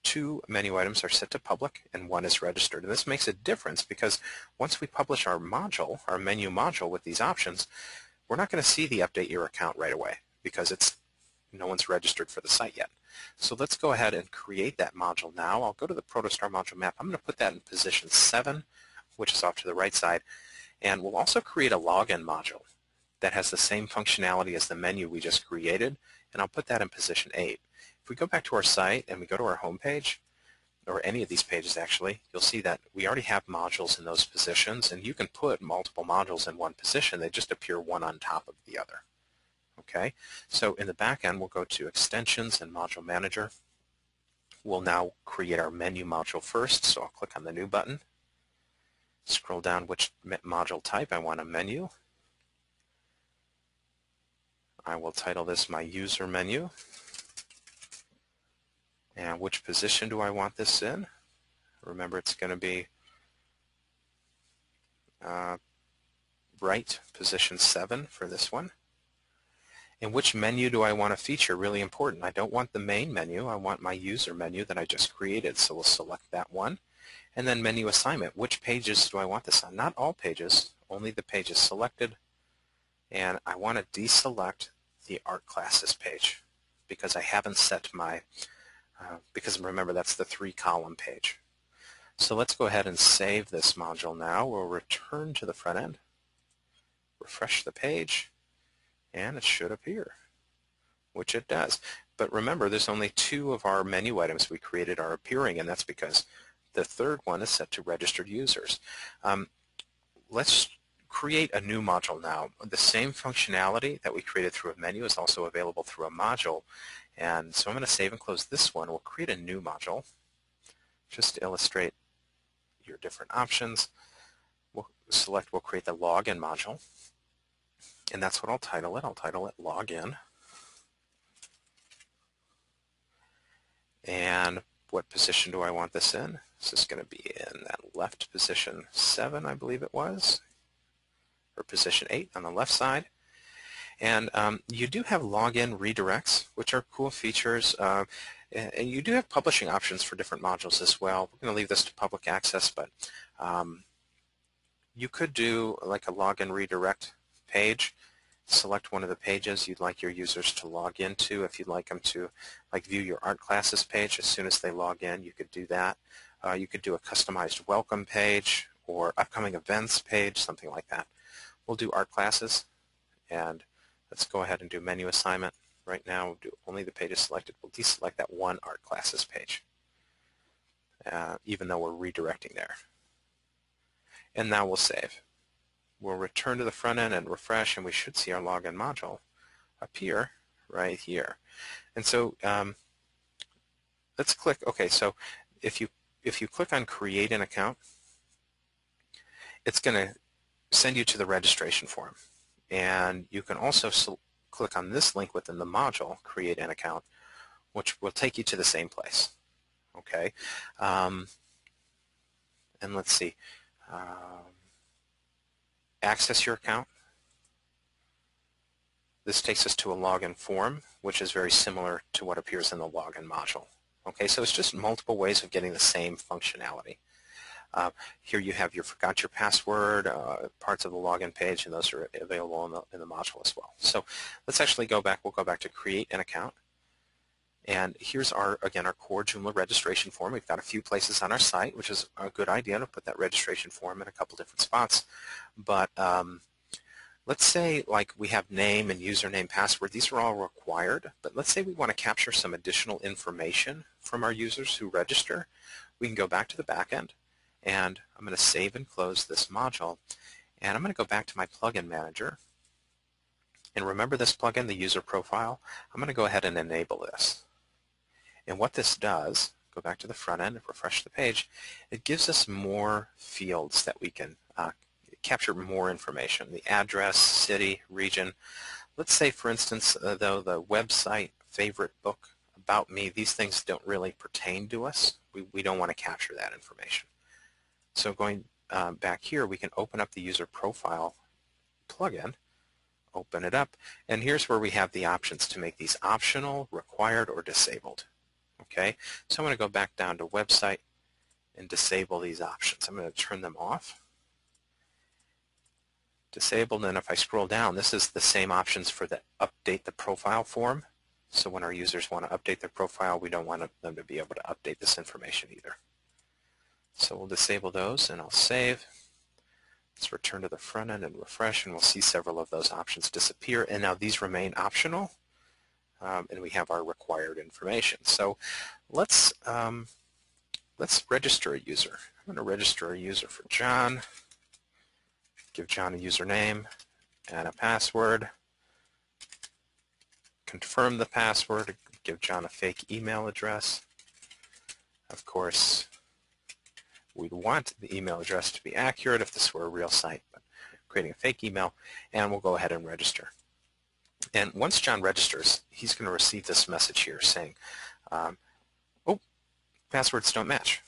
2 menu items are set to public and 1 is registered. And this makes a difference because once we publish our module, our menu module with these options, we're not going to see the Update Your Account right away because no one's registered for the site yet. So let's go ahead and create that module now. I'll go to the Protostar module map. I'm going to put that in position 7, which is off to the right side. And we'll also create a login module that has the same functionality as the menu we just created, and I'll put that in position 8. If we go back to our site and we go to our home page, or any of these pages actually, you'll see that we already have modules in those positions, and you can put multiple modules in one position. They just appear one on top of the other. Okay, so in the back end, we'll go to Extensions and Module Manager. We'll now create our menu module first, so I'll click on the New button. Scroll down which module type I want a menu. I will title this my user menu. And which position do I want this in? Remember, it's going to be right, position 7 for this one. And which menu do I want to feature? Really important. I don't want the main menu. I want my user menu that I just created. So we'll select that one. And then menu assignment. Which pages do I want this on? Not all pages, only the pages selected. And I want to deselect the art classes page because I haven't set my, because remember that's the 3-column page. So let's go ahead and save this module now. We'll return to the front end, refresh the page, and it should appear, which it does. But remember, there's only 2 of our menu items we created are appearing, and that's because the third one is set to registered users. Let's create a new module now. The same functionality that we created through a menu is also available through a module. And so I'm going to save and close this one. We'll create a new module just to illustrate your different options. We'll create the login module. And that's what I'll title it. I'll title it Login. And what position do I want this in? This is going to be in that left position 7, I believe it was, or position 8 on the left side. And you do have login redirects, which are cool features. And you do have publishing options for different modules as well. We're going to leave this to public access, but you could do like a login redirect page. Select one of the pages you'd like your users to log into. If you'd like them to view your art classes page as soon as they log in, you could do that. You could do a customized welcome page or upcoming events page, something like that. We'll do art classes, and let's go ahead and do menu assignment. Right now, we'll do only the pages selected. We'll deselect that one art classes page, even though we're redirecting there. And now we'll save. We'll return to the front end and refresh, and we should see our login module appear right here. And so let's click. Okay, so if you click on Create an Account, it's going to send you to the registration form. And you can also click on this link within the module, Create an Account, which will take you to the same place. Okay, and let's see. Access your account. This takes us to a login form, which is very similar to what appears in the login module. Okay, so it's just multiple ways of getting the same functionality. Here you have your forgot your password, parts of the login page, and those are available in the module as well. So let's actually go back. We'll go back to Create an Account. And here's again, our core Joomla registration form. We've got a few places on our site, which is a good idea to put that registration form in a couple different spots. But let's say like we have name and username, password. These are all required. But let's say we want to capture some additional information from our users who register. We can go back to the back end, and I'm going to save and close this module. And I'm going to go back to my plugin manager. And remember this plugin, the user profile? I'm going to go ahead and enable this. And what this does, go back to the front end and refresh the page, it gives us more fields that we can capture more information. The address, city, region. Let's say, for instance, though, the website, favorite book, about me, these things don't really pertain to us. We don't want to capture that information. So going back here, we can open up the user profile plugin, open it up, and here's where we have the options to make these optional, required, or disabled. Okay, so I'm going to go back down to website and disable these options. I'm going to turn them off. Disabled, and if I scroll down, this is the same options for the update the profile form. So when our users want to update their profile, we don't want them to be able to update this information either. So we'll disable those, and I'll save. Let's return to the front end and refresh, and we'll see several of those options disappear. And now these remain optional. And we have our required information. So let's register a user. I'm going to register a user for John. Give John a username and a password. Confirm the password. Give John a fake email address. Of course, we'd want the email address to be accurate if this were a real site, but creating a fake email, and we'll go ahead and register. And once John registers, he's going to receive this message here saying, oh, passwords don't match.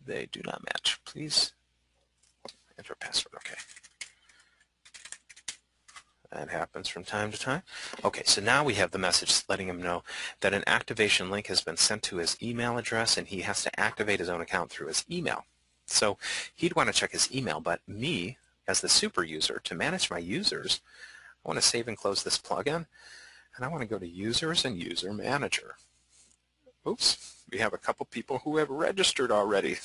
They do not match. Please enter a password. Okay. That happens from time to time. Okay, so now we have the message letting him know that an activation link has been sent to his email address and he has to activate his own account through his email. So he'd want to check his email, but me, as the super user, to manage my users, I want to save and close this plugin, and I want to go to Users and User Manager. Oops, we have a couple people who have registered already.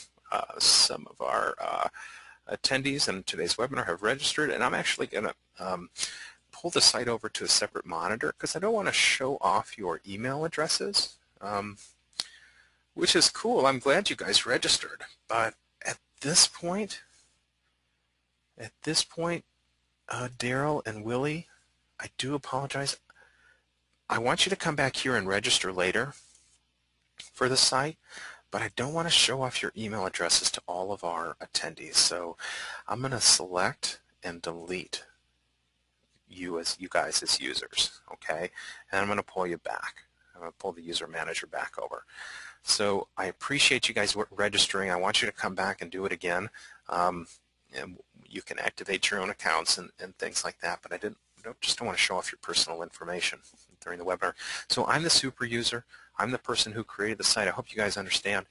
Some of our attendees in today's webinar have registered, and I'm actually going to pull the site over to a separate monitor because I don't want to show off your email addresses, which is cool. I'm glad you guys registered, but at this point, Daryl and Willie, I do apologize. I want you to come back here and register later for the site, but I don't want to show off your email addresses to all of our attendees. So I'm going to select and delete you guys as users, okay? And I'm going to pull you back. I'm going to pull the user manager back over. So I appreciate you guys registering. I want you to come back and do it again. And you can activate your own accounts and things like that, but I just don't want to show off your personal information during the webinar. So I'm the super user. I'm the person who created the site. I hope you guys understand.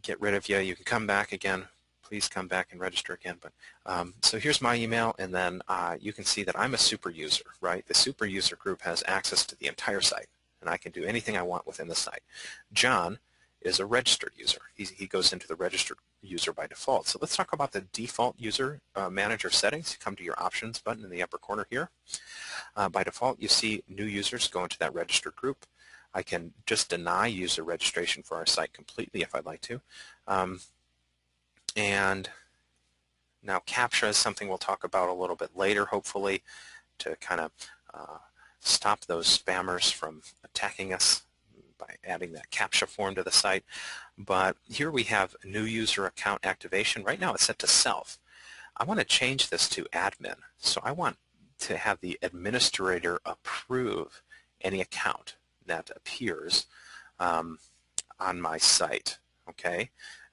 Get rid of you. You can come back again. Please come back and register again. But so here's my email, and then you can see that I'm a super user, right? The super user group has access to the entire site, and I can do anything I want within the site. John is a registered user. He goes into the registered user by default. So let's talk about the default user manager settings. You come to your options button in the upper corner here. By default, you see new users go into that registered group. I can just deny user registration for our site completely if I'd like to. And now CAPTCHA is something we'll talk about a little bit later, hopefully, to kind of stop those spammers from attacking us by adding that CAPTCHA form to the site. But here we have new user account activation. Right now it's set to self. I want to change this to admin. So I want to have the administrator approve any account that appears on my site. Okay,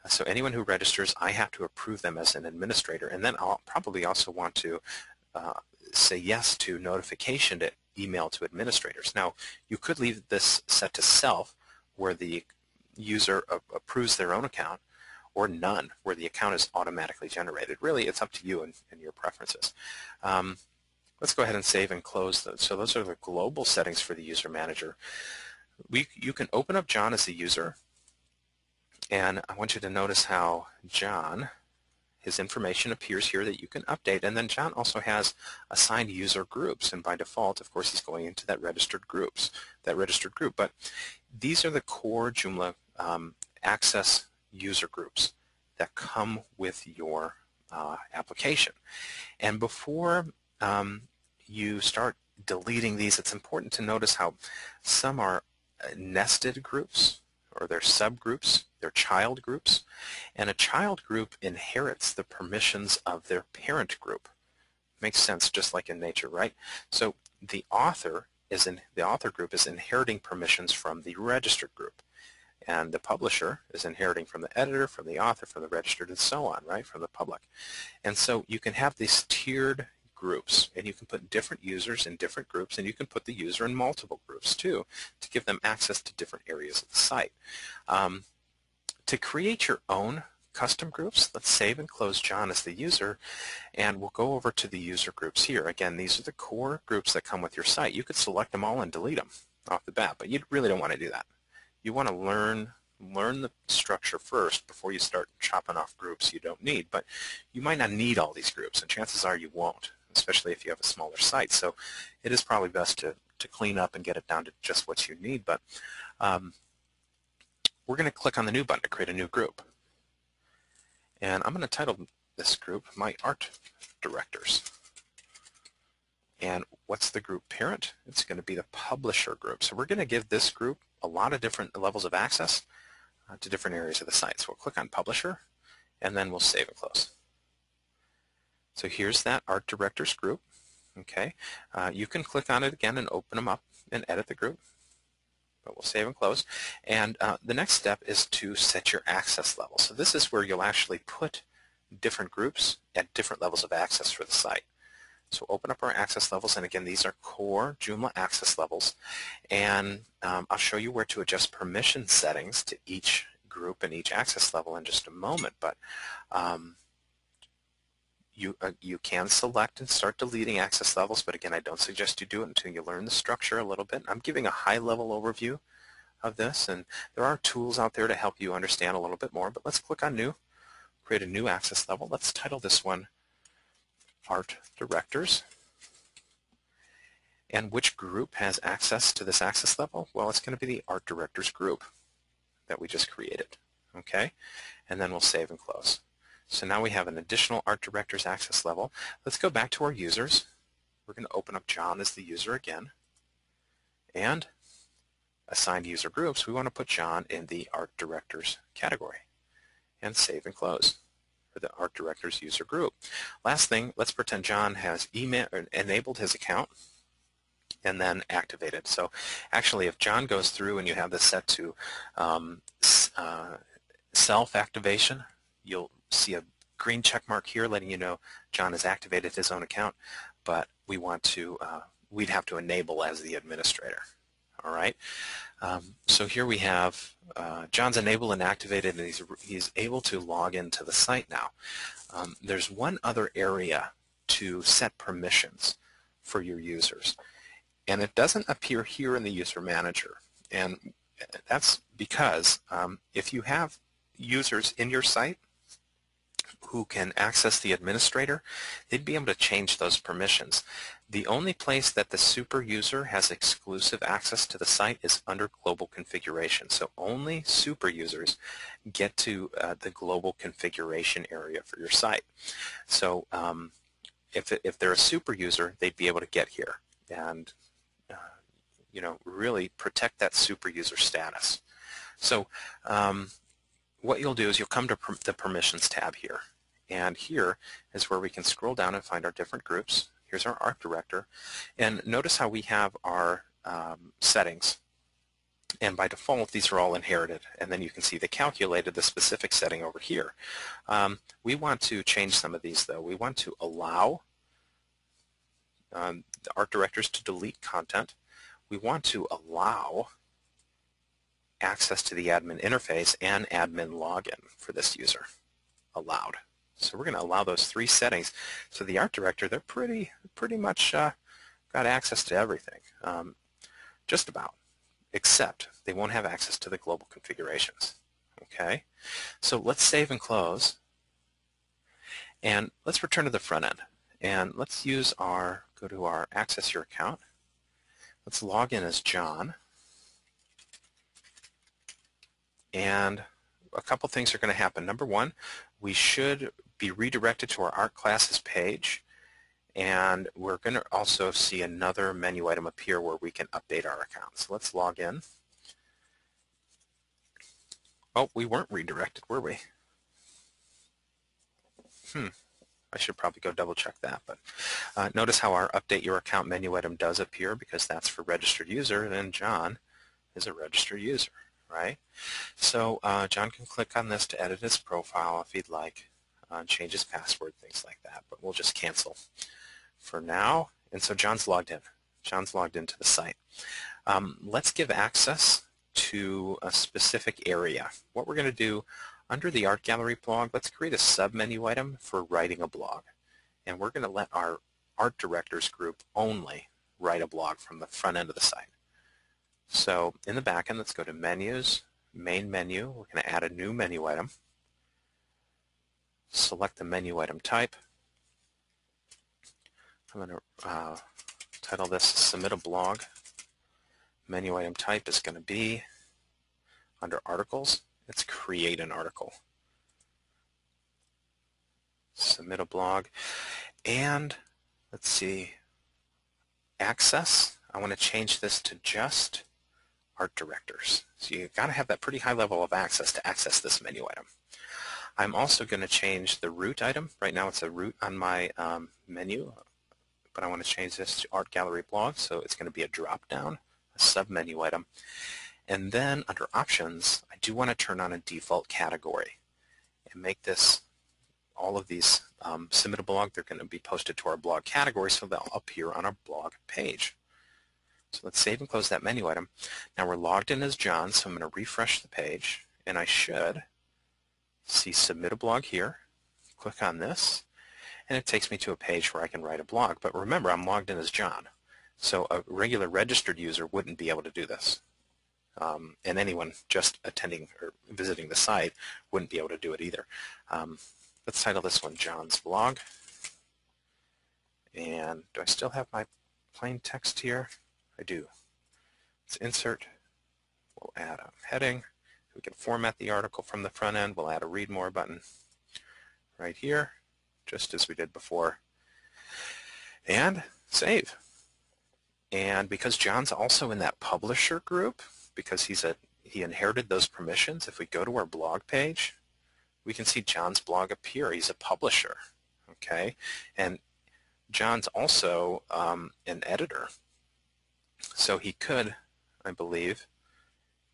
so anyone who registers, I have to approve them as an administrator, and then I'll probably also want to say yes to notification to email to administrators. Now, you could leave this set to self, where the user approves their own account, or none, where the account is automatically generated. Really, it's up to you and your preferences. Let's go ahead and save and close those. So those are the global settings for the user manager. You can open up John as a user, and I want you to notice how John, his information appears here that you can update, and then John also has assigned user groups, and by default, of course, he's going into that registered group. But these are the core Joomla access user groups that come with your application. And before you start deleting these, it's important to notice how some are nested groups, or they're subgroups, they're child groups, and a child group inherits the permissions of their parent group. Makes sense, just like in nature, right? So the author group is inheriting permissions from the registered group, and the publisher is inheriting from the editor, from the author, from the registered, and so on, right, from the public. And so you can have these tiered groups, and you can put different users in different groups, and you can put the user in multiple groups too to give them access to different areas of the site. To create your own custom groups, let's save and close John as the user, and we'll go over to the user groups here. Again, these are the core groups that come with your site. You could select them all and delete them off the bat, but you really don't want to do that. You want to learn the structure first before you start chopping off groups you don't need. But you might not need all these groups, and chances are you won't, especially if you have a smaller site. So it is probably best to clean up and get it down to just what you need. But we're going to click on the new button to create a new group. And I'm going to title this group My Art Directors. And what's the group parent? It's going to be the publisher group. So we're going to give this group a lot of different levels of access to different areas of the site. So we'll click on Publisher, and then we'll save and close. So here's that Art Directors group. Okay, you can click on it again and open them up and edit the group, but we'll save and close. And the next step is to set your access level. So this is where you'll actually put different groups at different levels of access for the site. So open up our access levels, and again, these are core Joomla access levels, and I'll show you where to adjust permission settings to each group and each access level in just a moment, but you can select and start deleting access levels, but again, I don't suggest you do it until you learn the structure a little bit. I'm giving a high-level overview of this, and there are tools out there to help you understand a little bit more, but let's click on New, create a new access level. Let's title this one Art Directors. And which group has access to this access level? Well, it's going to be the Art Directors group that we just created. Okay, and then we'll save and close. So now we have an additional Art Directors access level. Let's go back to our users. We're going to open up John as the user again, and assign user groups. We want to put John in the Art Directors category, and save and close for the Art Directors user group. Last thing, let's pretend John has enabled his account and then activated. So actually, if John goes through and you have this set to self-activation, you'll see a green check mark here letting you know John has activated his own account, but we want to, we'd have to enable as the administrator. All right, so here we have John's enabled and activated, and he's able to log into the site now. There's one other area to set permissions for your users, and it doesn't appear here in the user manager, and that's because if you have users in your site who can access the administrator, they'd be able to change those permissions. The only place that the super user has exclusive access to the site is under global configuration. So only super users get to the global configuration area for your site. So if they're a super user, they'd be able to get here and really protect that super user status. So what you'll do is you'll come to the Permissions tab here. And here is where we can scroll down and find our different groups. Here's our Art Director. And notice how we have our settings. And by default, these are all inherited. And then you can see they calculated the specific setting over here. We want to change some of these, though. We want to allow the Art Directors to delete content. We want to allow access to the admin interface and admin login for this user. Allowed. So we're going to allow those three settings. So the Art Director, they're pretty much got access to everything, just about, except they won't have access to the global configurations. Okay, so let's save and close, and let's return to the front end, and let's use go to our Access Your Account. Let's log in as John, and a couple things are going to happen. Number one, we should be redirected to our Art Classes page, and we're going to also see another menu item appear where we can update our account. So let's log in. Oh, we weren't redirected, were we? I should probably go double check that, but notice how our Update Your Account menu item does appear, because that's for registered user, and John is a registered user. Right? So John can click on this to edit his profile if he'd like, change his password, things like that, but we'll just cancel for now. And so John's logged in. John's logged into the site. Let's give access to a specific area. What we're going to do under the Art Gallery blog, let's create a sub-menu item for writing a blog. And we're going to let our Art Directors group only write a blog from the front end of the site. So in the back end, let's go to Menus, Main Menu. We're going to add a new menu item. Select the menu item type. I'm going to title this Submit a Blog. Menu item type is going to be, under Articles, it's Create an Article. Submit a blog. And let's see, access. I want to change this to just Art Directors. So you've got to have that pretty high level of access to access this menu item. I'm also going to change the root item. Right now it's a root on my menu, but I want to change this to Art Gallery Blog, so it's going to be a drop-down, a sub-menu item. And then under Options, I do want to turn on a default category and make this all of these submit a blog, they're going to be posted to our blog category, so they'll appear on our blog page. So let's save and close that menu item. Now we're logged in as John, so I'm going to refresh the page, and I should see submit a blog here. Click on this, and it takes me to a page where I can write a blog. But remember, I'm logged in as John, so a regular registered user wouldn't be able to do this. And anyone just attending or visiting the site wouldn't be able to do it either. Let's title this one John's Blog. And do I still have my plain text here? I do. Let's insert. We'll add a heading. We can format the article from the front end. We'll add a read more button right here, just as we did before. And save. And because John's also in that publisher group, because he inherited those permissions, if we go to our blog page, we can see John's blog appear. He's a publisher, okay? And John's also an editor. So he could, I believe,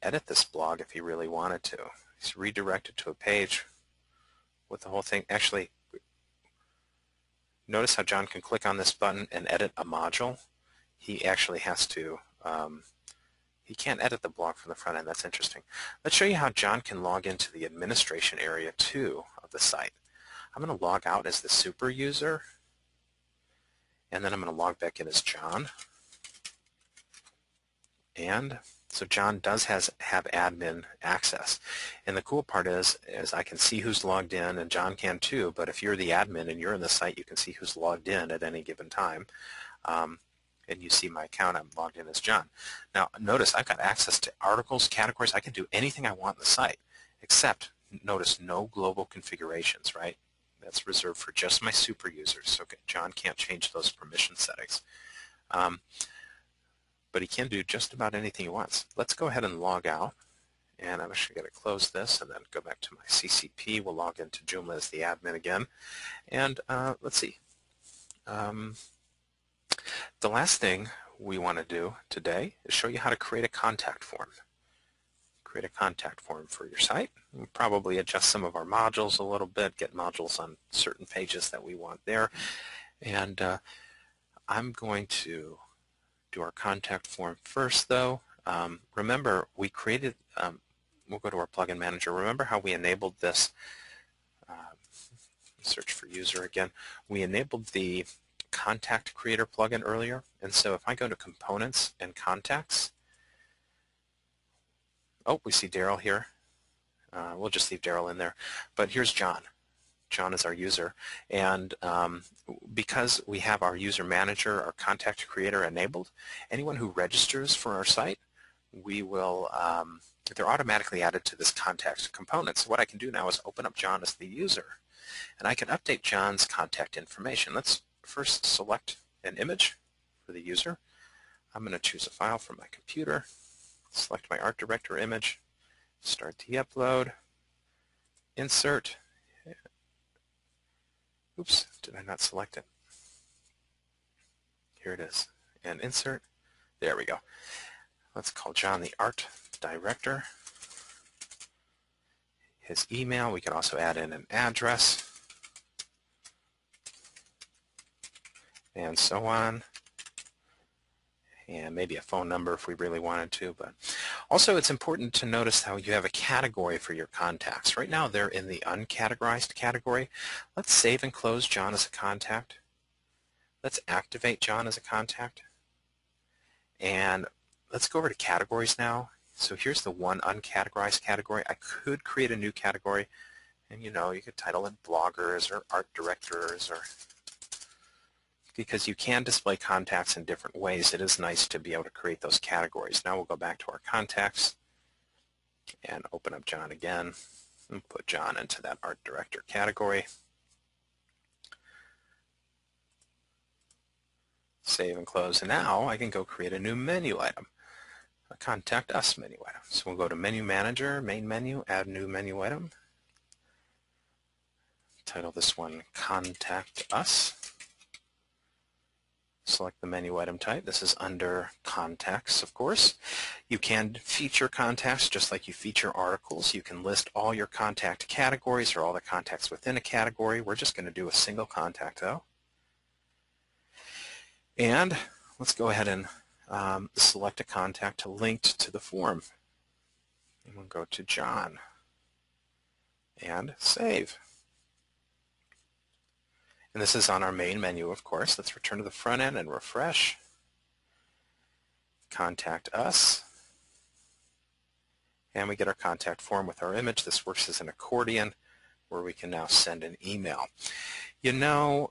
edit this blog if he really wanted to. He's redirected to a page with the whole thing. Actually, notice how John can click on this button and edit a module. He actually has to, he can't edit the blog from the front end. That's interesting. Let's show you how John can log into the administration area too of the site. I'm going to log out as the super user, and then I'm going to log back in as John. And so John does have admin access. And the cool part is I can see who's logged in, and John can too, but if you're the admin and you're in the site, you can see who's logged in at any given time. And you see my account, I'm logged in as John. Now notice I've got access to articles, categories. I can do anything I want in the site, except notice no global configurations, right? That's reserved for just my super users, so John can't change those permission settings. But he can do just about anything he wants. Let's go ahead and log out, and I'm actually going to close this and then go back to my CCP. We'll log into Joomla as the admin again, and let's see. The last thing we want to do today is show you how to create a contact form. Create a contact form for your site. We'll probably adjust some of our modules a little bit, get modules on certain pages that we want there, and I'm going to do our contact form first, though. Remember, we created, we'll go to our plugin manager. Remember how we enabled this, search for user again. We enabled the contact creator plugin earlier, and so if I go to components and contacts, oh, we see Daryl here. We'll just leave Daryl in there, but here's John. John is our user, and because we have our user manager, our contact creator enabled, anyone who registers for our site, we will, they're automatically added to this contact component. So what I can do now is open up John as the user, and I can update John's contact information. Let's first select an image for the user. I'm going to choose a file from my computer, select my art director image, start the upload, insert. Oops, did I not select it? Here it is. And insert. There we go. Let's call John the art director. His email, we can also add in an address, and so on. And maybe a phone number if we really wanted to. But also it's important to notice how you have a category for your contacts. Right now they're in the uncategorized category. Let's save and close John as a contact. Let's activate John as a contact. And let's go over to categories now. So here's the one uncategorized category. I could create a new category, and you could title it bloggers or art directors, or because you can display contacts in different ways, it is nice to be able to create those categories. Now we'll go back to our contacts and open up John again and put John into that art director category. Save and close, and now I can go create a new menu item, a contact us menu item. So we'll go to menu manager, main menu, add new menu item. Title this one contact us. Select the menu item type. This is under contacts, of course. You can feature contacts just like you feature articles. You can list all your contact categories or all the contacts within a category. We're just going to do a single contact though. And let's go ahead and select a contact linked to the form. And we'll go to John and save. And this is on our main menu, of course. Let's return to the front end and refresh. Contact us. And we get our contact form with our image. This works as an accordion where we can now send an email. You know,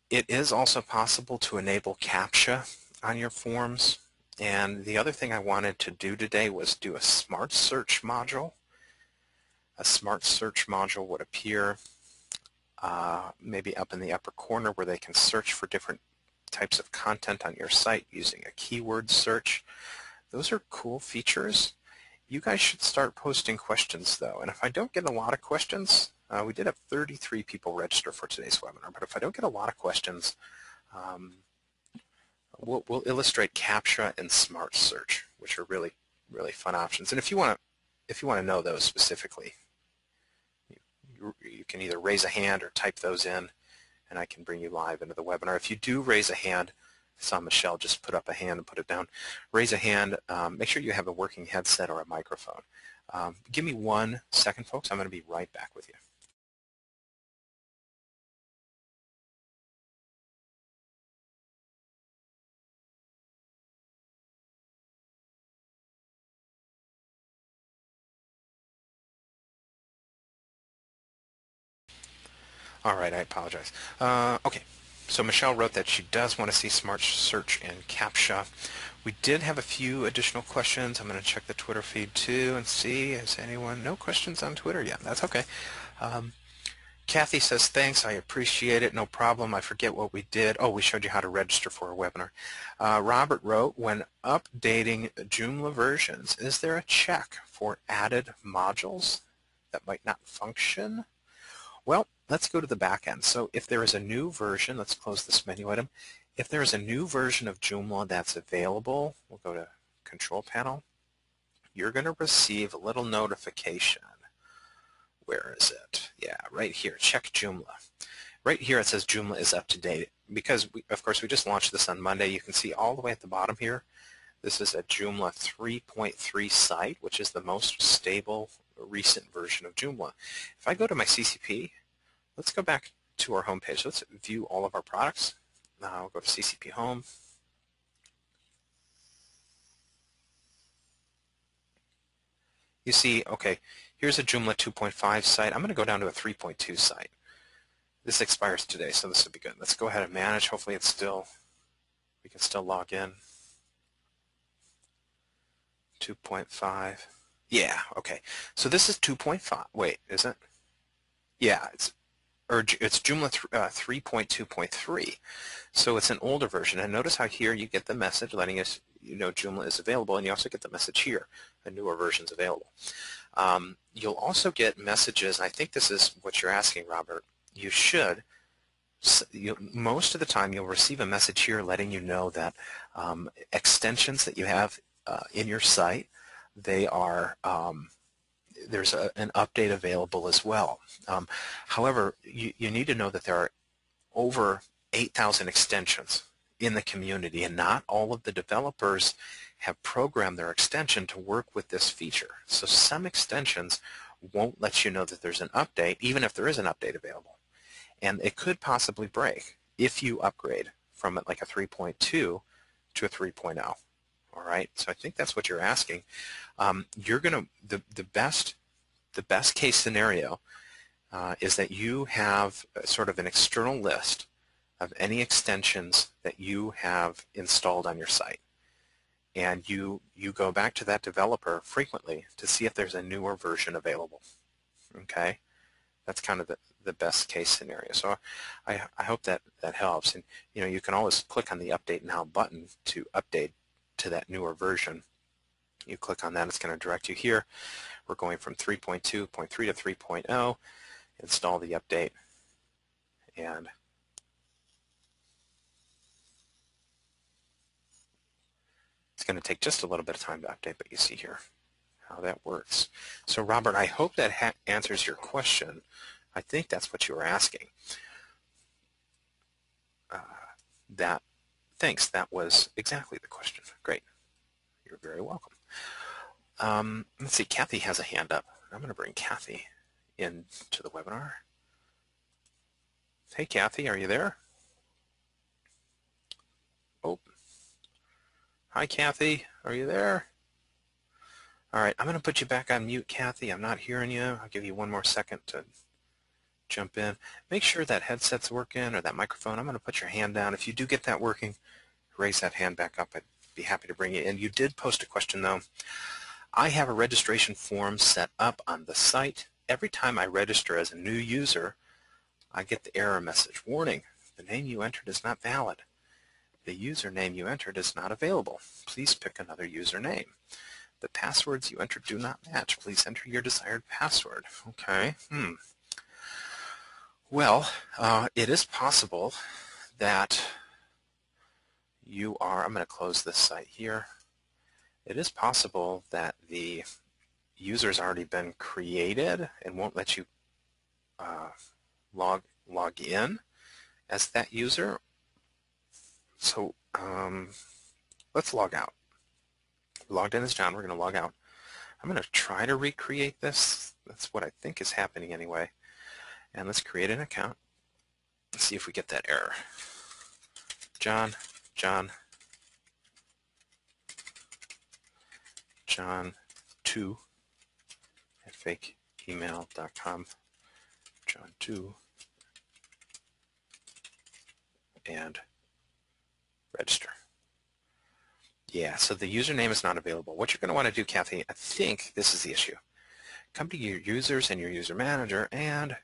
it is also possible to enable CAPTCHA on your forms. And the other thing I wanted to do today was do a smart search module. A smart search module would appear maybe up in the upper corner where they can search for different types of content on your site using a keyword search. Those are cool features. You guys should start posting questions though. And if I don't get a lot of questions, we did have 33 people register for today's webinar, but if I don't get a lot of questions, we'll illustrate CAPTCHA and smart search, which are really, really fun options. And if you want to know those specifically, you can either raise a hand or type those in, and I can bring you live into the webinar. If you do raise a hand, I saw Michelle just put up a hand and put it down. Raise a hand. Make sure you have a working headset or a microphone. Give me 1 second, folks. I'm going to be right back with you. All right, I apologize. Okay, so Michelle wrote that she does want to see smart search and CAPTCHA. We did have a few additional questions. I'm going to check the Twitter feed too and see, has anyone, no questions on Twitter yet. That's okay. Kathy says, thanks, I appreciate it, no problem. I forget what we did. Oh, we showed you how to register for a webinar. Robert wrote, when updating Joomla versions, is there a check for added modules that might not function? Well, let's go to the back end. So if there is a new version, let's close this menu item. If there is a new version of Joomla that's available, we'll go to Control Panel. You're going to receive a little notification. Where is it? Yeah, right here. Check Joomla. Right here it says Joomla is up to date. Because, of course, we just launched this on Monday. You can see all the way at the bottom here. This is a Joomla 3.3 site, which is the most stable recent version of Joomla. If I go to my CCP, let's go back to our home page. Let's view all of our products. Now I'll go to CCP Home. You see, okay, here's a Joomla 2.5 site. I'm going to go down to a 3.2 site. This expires today, so this will be good. Let's go ahead and manage. Hopefully it's still, we can still log in. 2.5. Yeah, okay. So this is 2.5. Wait, is it? Yeah, it's Joomla 3.2.3. So it's an older version. And notice how here you get the message letting us know Joomla is available, and you also get the message here, a newer version is available. You'll also get messages, I think this is what you're asking, Robert. You should, most of the time you'll receive a message here letting you know that extensions that you have in your site, they are, there's an update available as well. However, you need to know that there are over 8,000 extensions in the community, and not all of the developers have programmed their extension to work with this feature. So some extensions won't let you know that there's an update, even if there is an update available. And it could possibly break if you upgrade from like a 3.2 to a 3.0. All right, so I think that's what you're asking. You're gonna the best case scenario is that you have sort of an external list of any extensions that you have installed on your site, and you go back to that developer frequently to see if there's a newer version available. Okay, that's kind of the best case scenario. So I hope that helps. And you can always click on the Update Now button to update to that newer version. You click on that, it's going to direct you here. We're going from 3.2.3 to 3.0. Install the update, and It's going to take just a little bit of time to update, but you see here how that works. So Robert, I hope that answers your question. I think that's what you were asking. Thanks, that was exactly the question. Great. You're very welcome. Let's see, Kathy has a hand up. I'm going to bring Kathy into the webinar. Hey, Kathy, are you there? Oh. Hi, Kathy. Are you there? All right, I'm going to put you back on mute, Kathy. I'm not hearing you. I'll give you one more second to jump in. Make sure that headset's working or that microphone. I'm going to put your hand down. If you do get that working, raise that hand back up. I'd be happy to bring you in. You did post a question, though. I have a registration form set up on the site. Every time I register as a new user, I get the error message. Warning, the name you entered is not valid. The username you entered is not available. Please pick another username. The passwords you entered do not match. Please enter your desired password. Okay. Well, it is possible that you are, I'm going to close this site here. It is possible that the user's already been created and won't let you log in as that user. So let's log out. Logged in as John. We're going to log out. I'm going to try to recreate this. That's what I think is happening anyway. And let's create an account. Let's see if we get that error. John 2 at fakeemail.com. John 2 and register. Yeah, so the username is not available. What you're going to want to do, Kathy, I think this is the issue. Come to your users and your user manager, and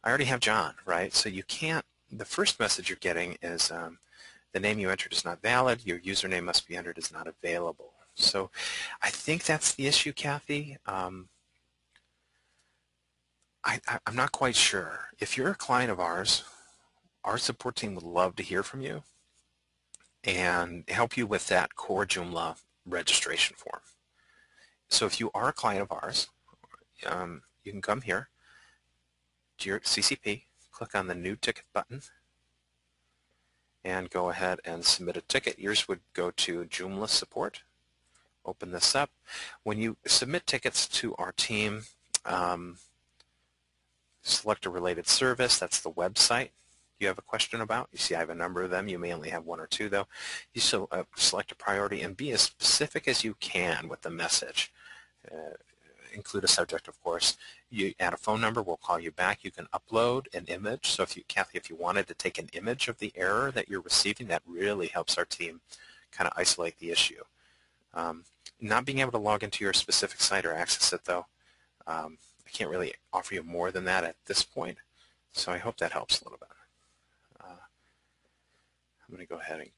I already have John, right? So you can't, the first message you're getting is the name you entered is not valid. Your username must be entered as not available. So I think that's the issue, Kathy. I'm not quite sure. If you're a client of ours, our support team would love to hear from you and help you with that core Joomla registration form. So if you are a client of ours, you can come here to your CCP, click on the New Ticket button, and go ahead and submit a ticket. Yours would go to Joomla support. Open this up. When you submit tickets to our team, select a related service. That's the website you have a question about. You see I have a number of them. You may only have one or two, though. You select a priority and be as specific as you can with the message. Include a subject, of course. You add a phone number. We'll call you back. You can upload an image. So if you, Kathy, if you wanted to take an image of the error that you're receiving, that really helps our team kind of isolate the issue. Not being able to log into your specific site or access it, though, I can't really offer you more than that at this point. So I hope that helps a little bit. I'm going to go ahead and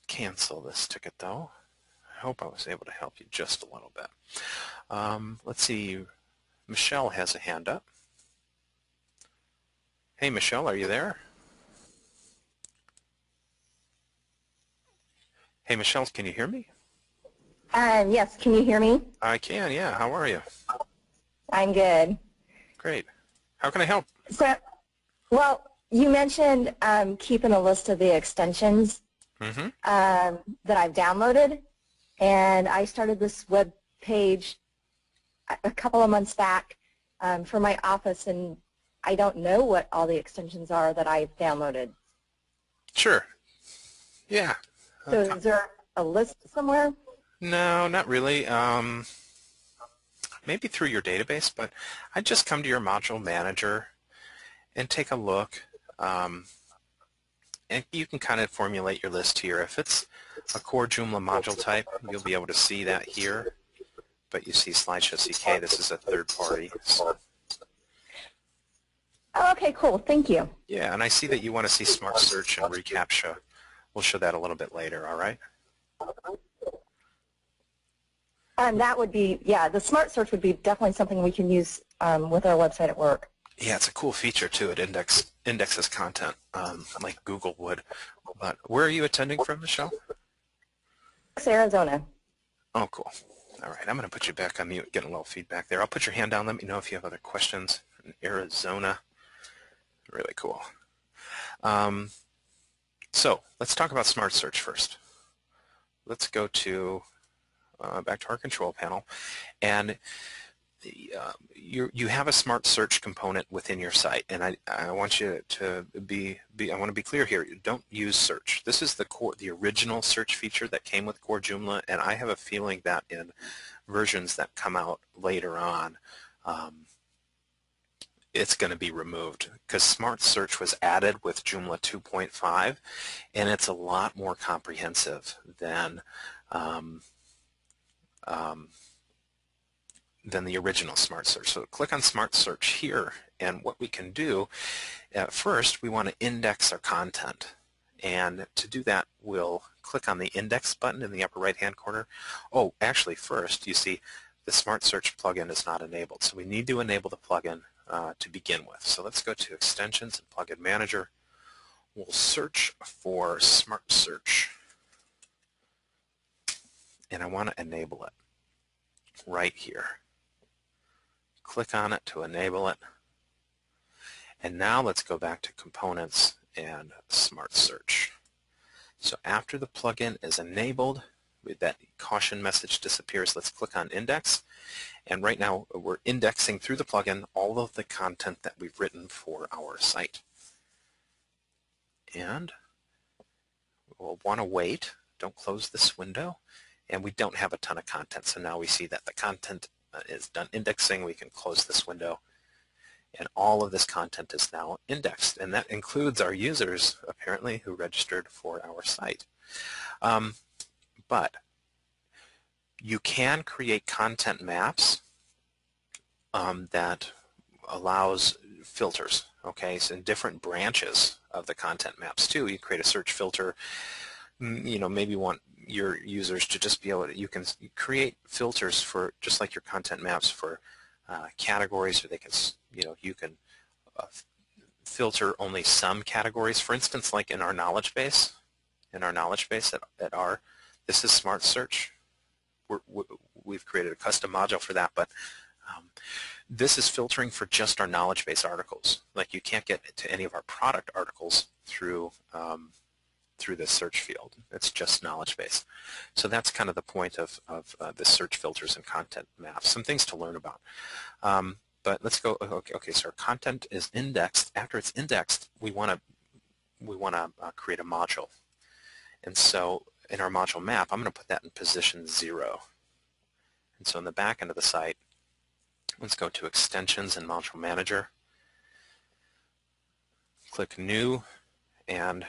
cancel this ticket, though. I hope I was able to help you just a little bit. Let's see. Michelle has a hand up. Hey, Michelle, are you there? Hey, Michelle, can you hear me? Yes, can you hear me? I can, yeah. How are you? I'm good. Great. How can I help? So, well, you mentioned keeping a list of the extensions that I've downloaded, and I started this web page a couple of months back for my office, and I don't know what all the extensions are that I've downloaded. Sure. Yeah. So is there a list somewhere? No, not really. Maybe through your database, but I'd just come to your module manager and take a look. And you can kind of formulate your list here. If it's a core Joomla module type, you'll be able to see that here. But you see Slideshow CK, this is a third party. So. Oh, okay, cool. Thank you. Yeah, and I see that you want to see Smart Search and reCAPTCHA. We'll show that a little bit later, all right? That would be, yeah, the Smart Search would be definitely something we can use with our website at work. Yeah, it's a cool feature, too. It indexes content like Google would. But where are you attending from, Michelle? Arizona. Oh, cool. All right, I'm going to put you back on mute, getting a little feedback there. I'll put your hand down. Let me know if you have other questions. In Arizona, really cool. So let's talk about Smart Search first. Let's go to back to our control panel, and you have a Smart Search component within your site, and I want you to I want to be clear here. You don't use search. This is the original search feature that came with Core Joomla, and I have a feeling that in versions that come out later on, it's going to be removed because Smart Search was added with Joomla 2.5, and it's a lot more comprehensive than the original Smart Search. So click on Smart Search here, and what we can do, first we want to index our content. And to do that, we'll click on the Index button in the upper right-hand corner. Oh, actually, first, you see the Smart Search plugin is not enabled. So we need to enable the plugin to begin with. So let's go to Extensions and Plugin Manager. We'll search for Smart Search. And I want to enable it right here. Click on it to enable it. And now let's go back to Components and Smart Search. So after the plugin is enabled, that caution message disappears. Let's click on Index. And right now we're indexing through the plugin all of the content that we've written for our site. And we'll want to wait. Don't close this window. And we don't have a ton of content. So now we see that the content is done indexing. We can close this window. And all of this content is now indexed. And that includes our users, apparently, who registered for our site. But you can create content maps that allows filters, okay? So in different branches of the content maps too. You create a search filter, maybe you want your users to just be able to, you can create filters for, just like your content maps, for categories, or they can, you can filter only some categories. For instance, like in our knowledge base, this is Smart Search. We've created a custom module for that, but this is filtering for just our knowledge base articles. Like you can't get to any of our product articles through this search field. It's just knowledge base. So that's kind of the point of the search filters and content maps. Some things to learn about. But let's go. Okay, so our content is indexed. After it's indexed, we want to create a module. And so in our module map, I'm going to put that in position 0. And so in the back end of the site, let's go to Extensions and Module Manager. Click New and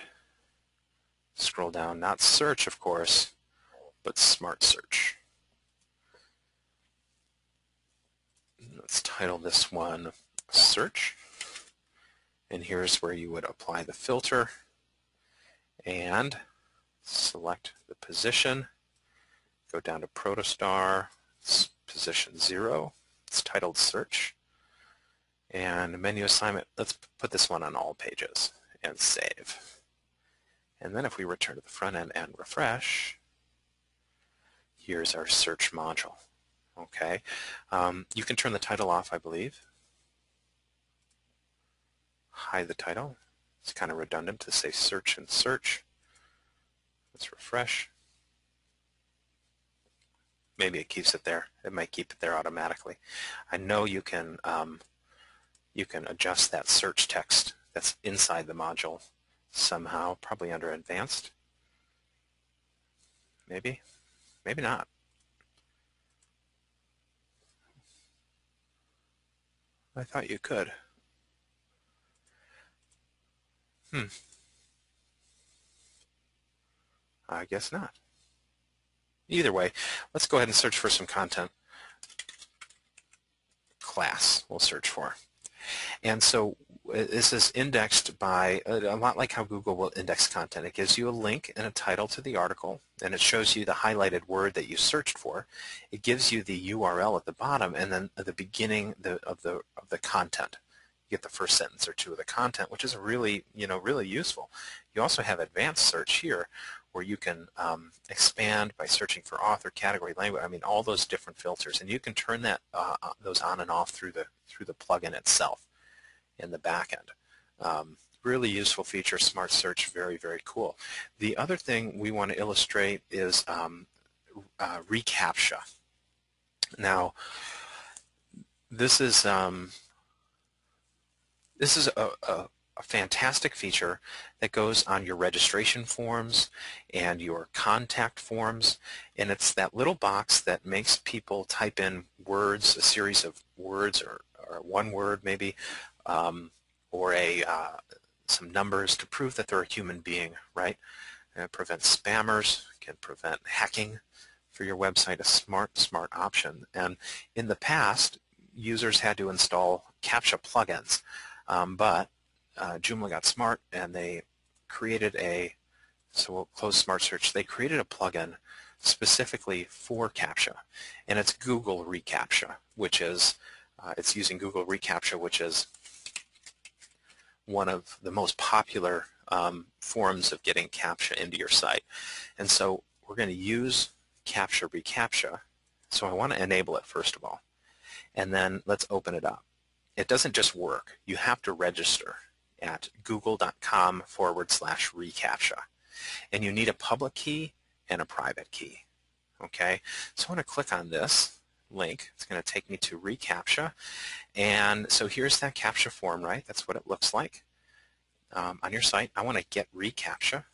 scroll down. Not Search, of course, but Smart Search. Let's title this one Search. And here's where you would apply the filter and select the position. Go down to Protostar, position 0. It's titled Search. And menu assignment, let's put this one on all pages and save. And then if we return to the front end and refresh, here's our search module. Okay, you can turn the title off, I believe. Hide the title. It's kind of redundant to say search and search. Let's refresh. Maybe it keeps it there. It might keep it there automatically. I know you can adjust that search text that's inside the module somehow, probably under Advanced. Maybe not. I thought you could. I guess not. Either way, let's go ahead and search for some content. Class we'll search for. And so this is indexed by, a lot like how Google will index content. It gives you a link and a title to the article, and it shows you the highlighted word that you searched for. It gives you the URL at the bottom, and then at the beginning of the content. You get the first sentence or two of the content, which is really, really useful. You also have advanced search here, where you can expand by searching for author, category, language. I mean, all those different filters, and you can turn that those on and off through the plugin itself in the back end. Really useful feature, Smart Search, very, very cool. The other thing we want to illustrate is reCAPTCHA. Now, this is a fantastic feature that goes on your registration forms and your contact forms, and it's that little box that makes people type in words, a series of words, or one word maybe, or some numbers to prove that they're a human being, right? And it prevents spammers, can prevent hacking for your website, a smart option. And in the past, users had to install CAPTCHA plugins, but Joomla got smart and they created so we'll close Smart Search, they created a plugin specifically for CAPTCHA, and it's Google reCAPTCHA, which is, it's using Google reCAPTCHA, which is one of the most popular forms of getting CAPTCHA into your site. And so we're going to use CAPTCHA reCAPTCHA. So I want to enable it first of all. And then let's open it up. It doesn't just work. You have to register at google.com/reCAPTCHA. And you need a public key and a private key. Okay? So I want to click on this link. It's going to take me to reCAPTCHA. And so here's that CAPTCHA form, right? That's what it looks like on your site. I want to get reCAPTCHA.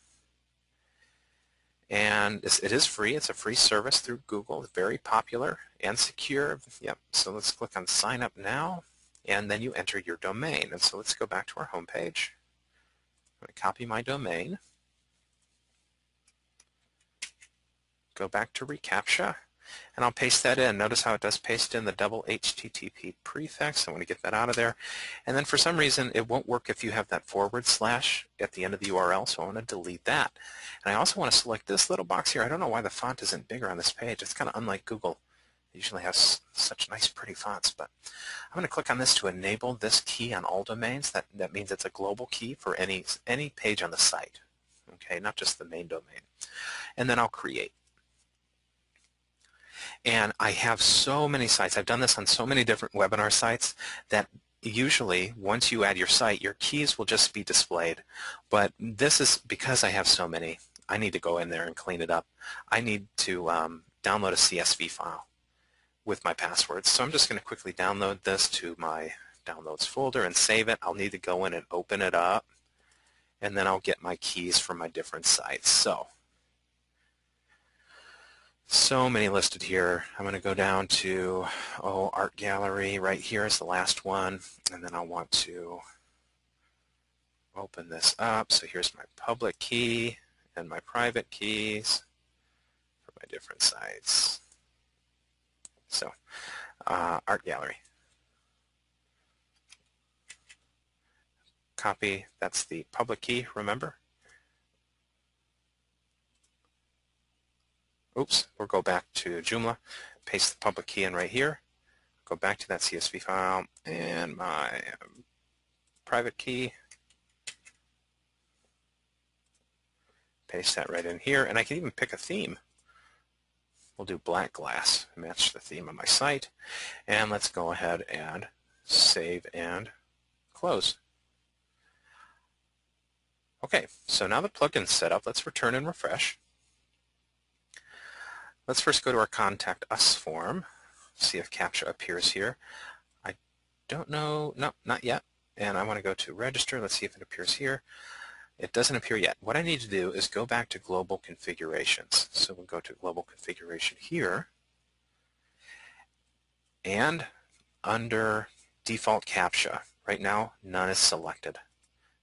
And it is free. It's a free service through Google. It's very popular and secure. Yep. So let's click on Sign Up Now, and then you enter your domain. And so let's go back to our home page. I'm going to copy my domain. Go back to reCAPTCHA, and I'll paste that in. Notice how it does paste in the double HTTP prefix. I want to get that out of there. And then for some reason, it won't work if you have that / at the end of the URL, so I want to delete that. And I also want to select this little box here. I don't know why the font isn't bigger on this page. It's kind of unlike Google. It usually has such nice, pretty fonts. But I'm going to click on this to enable this key on all domains. That means it's a global key for any page on the site, okay, not just the main domain. And then I'll create. And I have so many sites. I've done this on so many different webinar sites that usually once you add your site, your keys will just be displayed. But this is because I have so many, I need to go in there and clean it up. I need to download a CSV file with my passwords. So I'm just going to quickly download this to my downloads folder and save it. I'll need to go in and open it up, and then I'll get my keys from my different sites. So many listed here. I'm going to go down to, Art Gallery right here is the last one, and then I'll want to open this up. So here's my public key and my private keys for my different sites. So, Art Gallery. Copy, that's the public key, remember? Oops, we'll go back to Joomla, paste the public key in right here, go back to that CSV file, and my private key, paste that right in here, and I can even pick a theme. We'll do black glass, match the theme of my site, and let's go ahead and save and close. Okay, so now the plugin's set up. Let's return and refresh. Let's first go to our Contact Us form, see if CAPTCHA appears here. I don't know, no, not yet. And I want to go to Register. Let's see if it appears here. It doesn't appear yet. What I need to do is go back to Global Configurations. So we'll go to Global Configuration here. And under Default CAPTCHA, right now none is selected.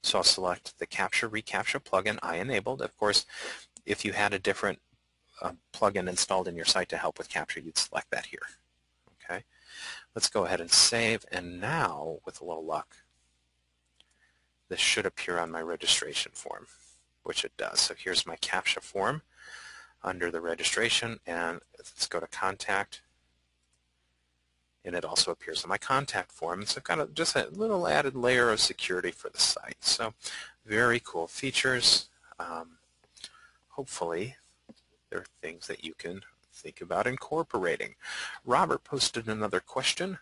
So I'll select the CAPTCHA reCAPTCHA plugin I enabled. Of course, if you had a different plugin installed in your site to help with CAPTCHA, you'd select that here. Okay, let's go ahead and save, and now with a little luck this should appear on my registration form, which it does. So here's my CAPTCHA form under the registration, and let's go to Contact, and it also appears on my contact form. So kind of just a little added layer of security for the site. So very cool features. hopefully there are things that you can think about incorporating. Robert posted another question.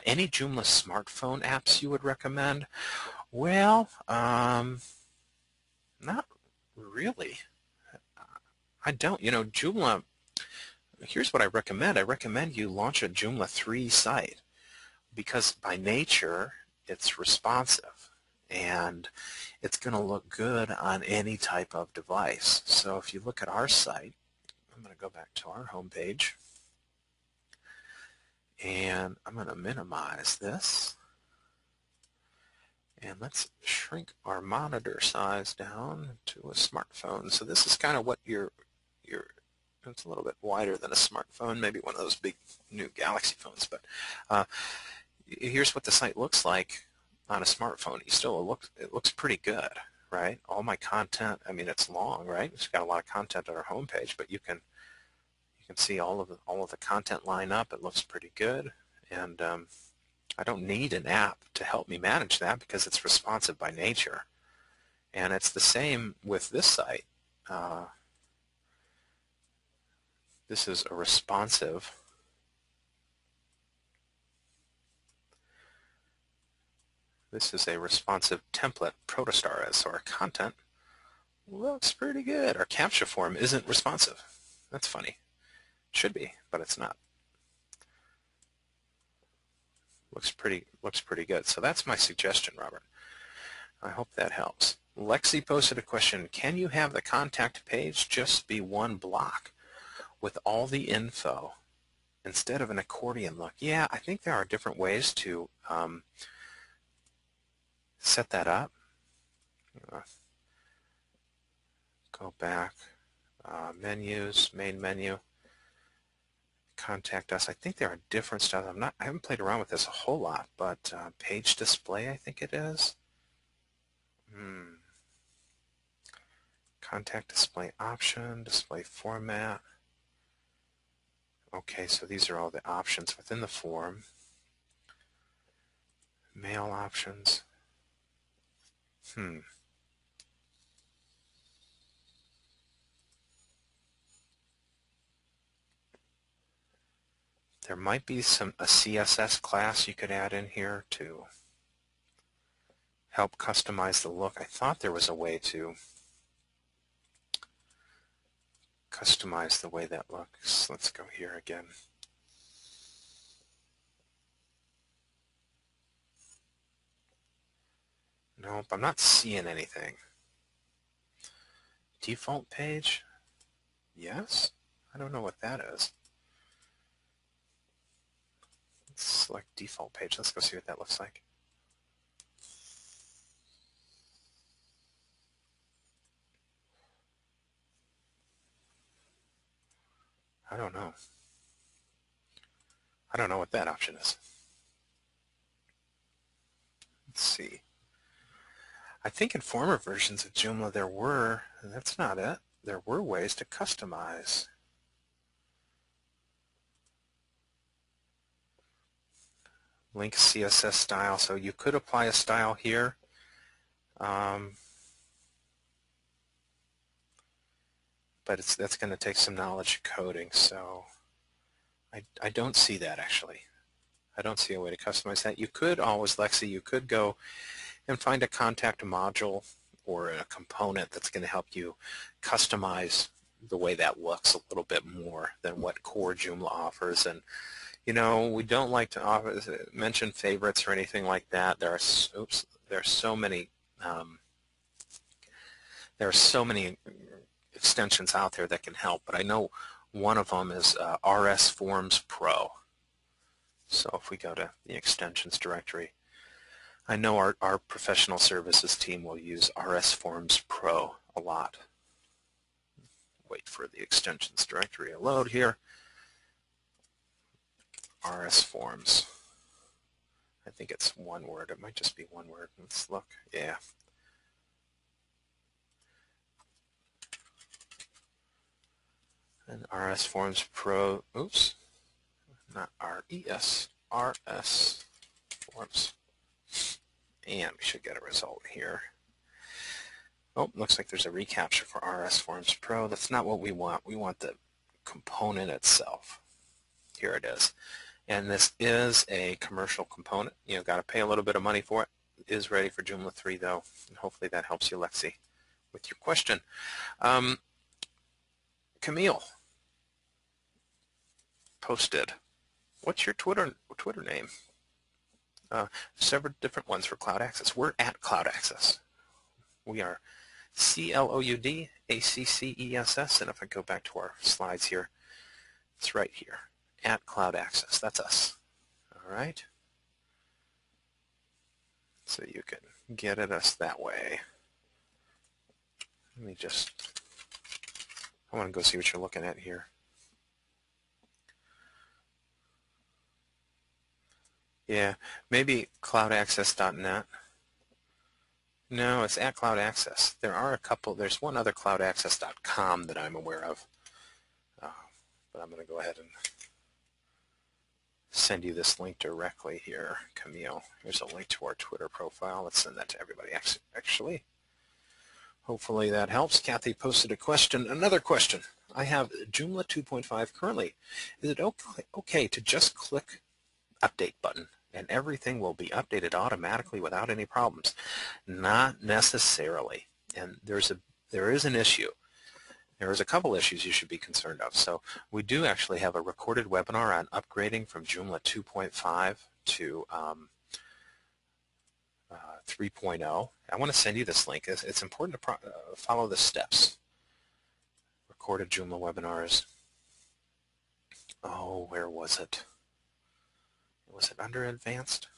Any Joomla smartphone apps you would recommend? Well, not really. I don't. You know, Joomla, here's what I recommend. I recommend you launch a Joomla 3 site because by nature it's responsive and it's going to look good on any type of device. So if you look at our site, I'm going to go back to our home page and I'm going to minimize this. And let's shrink our monitor size down to a smartphone. So this is kind of what it's a little bit wider than a smartphone, maybe one of those big new Galaxy phones. But here's what the site looks like on a smartphone. It looks pretty good, right? All my content, I mean, it's long, right? It's got a lot of content on our home page, but you can see all of the content line up. It looks pretty good, and I don't need an app to help me manage that because it's responsive by nature. And it's the same with this site. This is a responsive template protostar, so our content looks pretty good. Our CAPTCHA form isn't responsive. That's funny. It should be, but it's not. Looks pretty good. So that's my suggestion, Robert. I hope that helps. Lexi posted a question. Can you have the contact page just be one block with all the info instead of an accordion look? Yeah, I think there are different ways to set that up. Go back, menus, main menu, contact us. I think there are different styles. I haven't played around with this a whole lot, but page display, I think it is. Contact display option, display format. Okay, so these are all the options within the form. Mail options. There might be a CSS class you could add in here to help customize the look. I thought there was a way to customize the way that looks. Let's go here again. Nope, I'm not seeing anything. Default page? Yes? I don't know what that is. Let's select default page. Let's go see what that looks like. I don't know. I don't know what that option is. Let's see. I think in former versions of Joomla there were, and that's not it, there were ways to customize. Link CSS style, so you could apply a style here. But that's going to take some knowledge of coding, so I don't see that actually. I don't see a way to customize that. You could always, Lexi, you could go and find a contact module or a component that's going to help you customize the way that looks a little bit more than what core Joomla offers. And you know, we don't like to mention favorites or anything like that. There are so many extensions out there that can help, but I know one of them is RS Forms Pro. So if we go to the extensions directory, I know our professional services team will use RS Forms Pro a lot. Wait for the extensions directory to load here. RS Forms. I think it's one word. It might just be one word. Let's look. Yeah. And RS Forms Pro, oops, not RES, RS Forms. And we should get a result here. Oh, looks like there's a reCAPTCHA for RS Forms Pro. That's not what we want. We want the component itself. Here it is. And this is a commercial component. Got to pay a little bit of money for it. It is ready for Joomla 3, though. And hopefully that helps you, Lexi, with your question. Camille posted, what's your Twitter name? Several different ones for Cloud Access. We're at Cloud Access. We are CLOUDACCESS, and if I go back to our slides here, it's right here, at Cloud Access. That's us. All right? So you can get at us that way. Let me just, I want to go see what you're looking at here. Yeah, maybe CloudAccess.net. No, it's at Cloud Access. There are a couple. There's one other CloudAccess.com that I'm aware of. But I'm going to go ahead and send you this link directly here, Camille. Here's a link to our Twitter profile. Let's send that to everybody, actually. Hopefully that helps. Kathy posted a question. Another question. I have Joomla 2.5 currently. Is it okay to just click Update button and everything will be updated automatically without any problems? Not necessarily. And there is an issue. There is a couple issues you should be concerned of. So we do actually have a recorded webinar on upgrading from Joomla 2.5 to 3.0. I want to send you this link. It's important to follow the steps. Recorded Joomla webinars. Oh, where was it? Was it under advanced?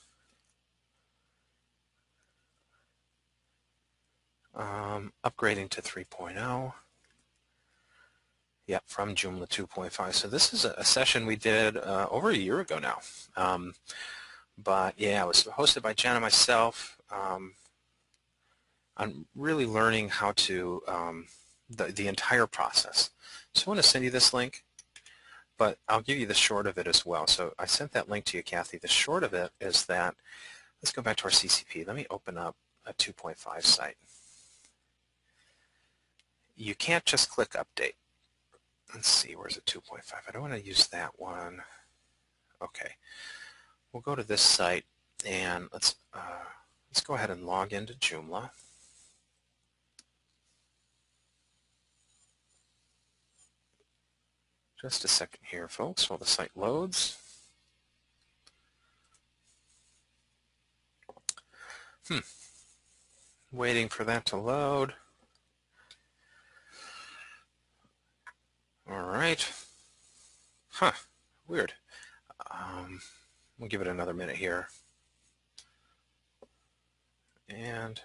Upgrading to 3.0. Yep, from Joomla 2.5. So this is a session we did over a year ago now. But yeah, it was hosted by Jen and myself. I'm really learning how to, the entire process. So I want to send you this link, but I'll give you the short of it as well. So I sent that link to you, Kathy. The short of it is that, let's go back to our CCP. Let me open up a 2.5 site. You can't just click update. Let's see, where's a 2.5? I don't want to use that one. Okay, we'll go to this site and let's go ahead and log into Joomla. Just a second here, folks, while the site loads. Waiting for that to load. All right. Huh, weird. We'll give it another minute here. And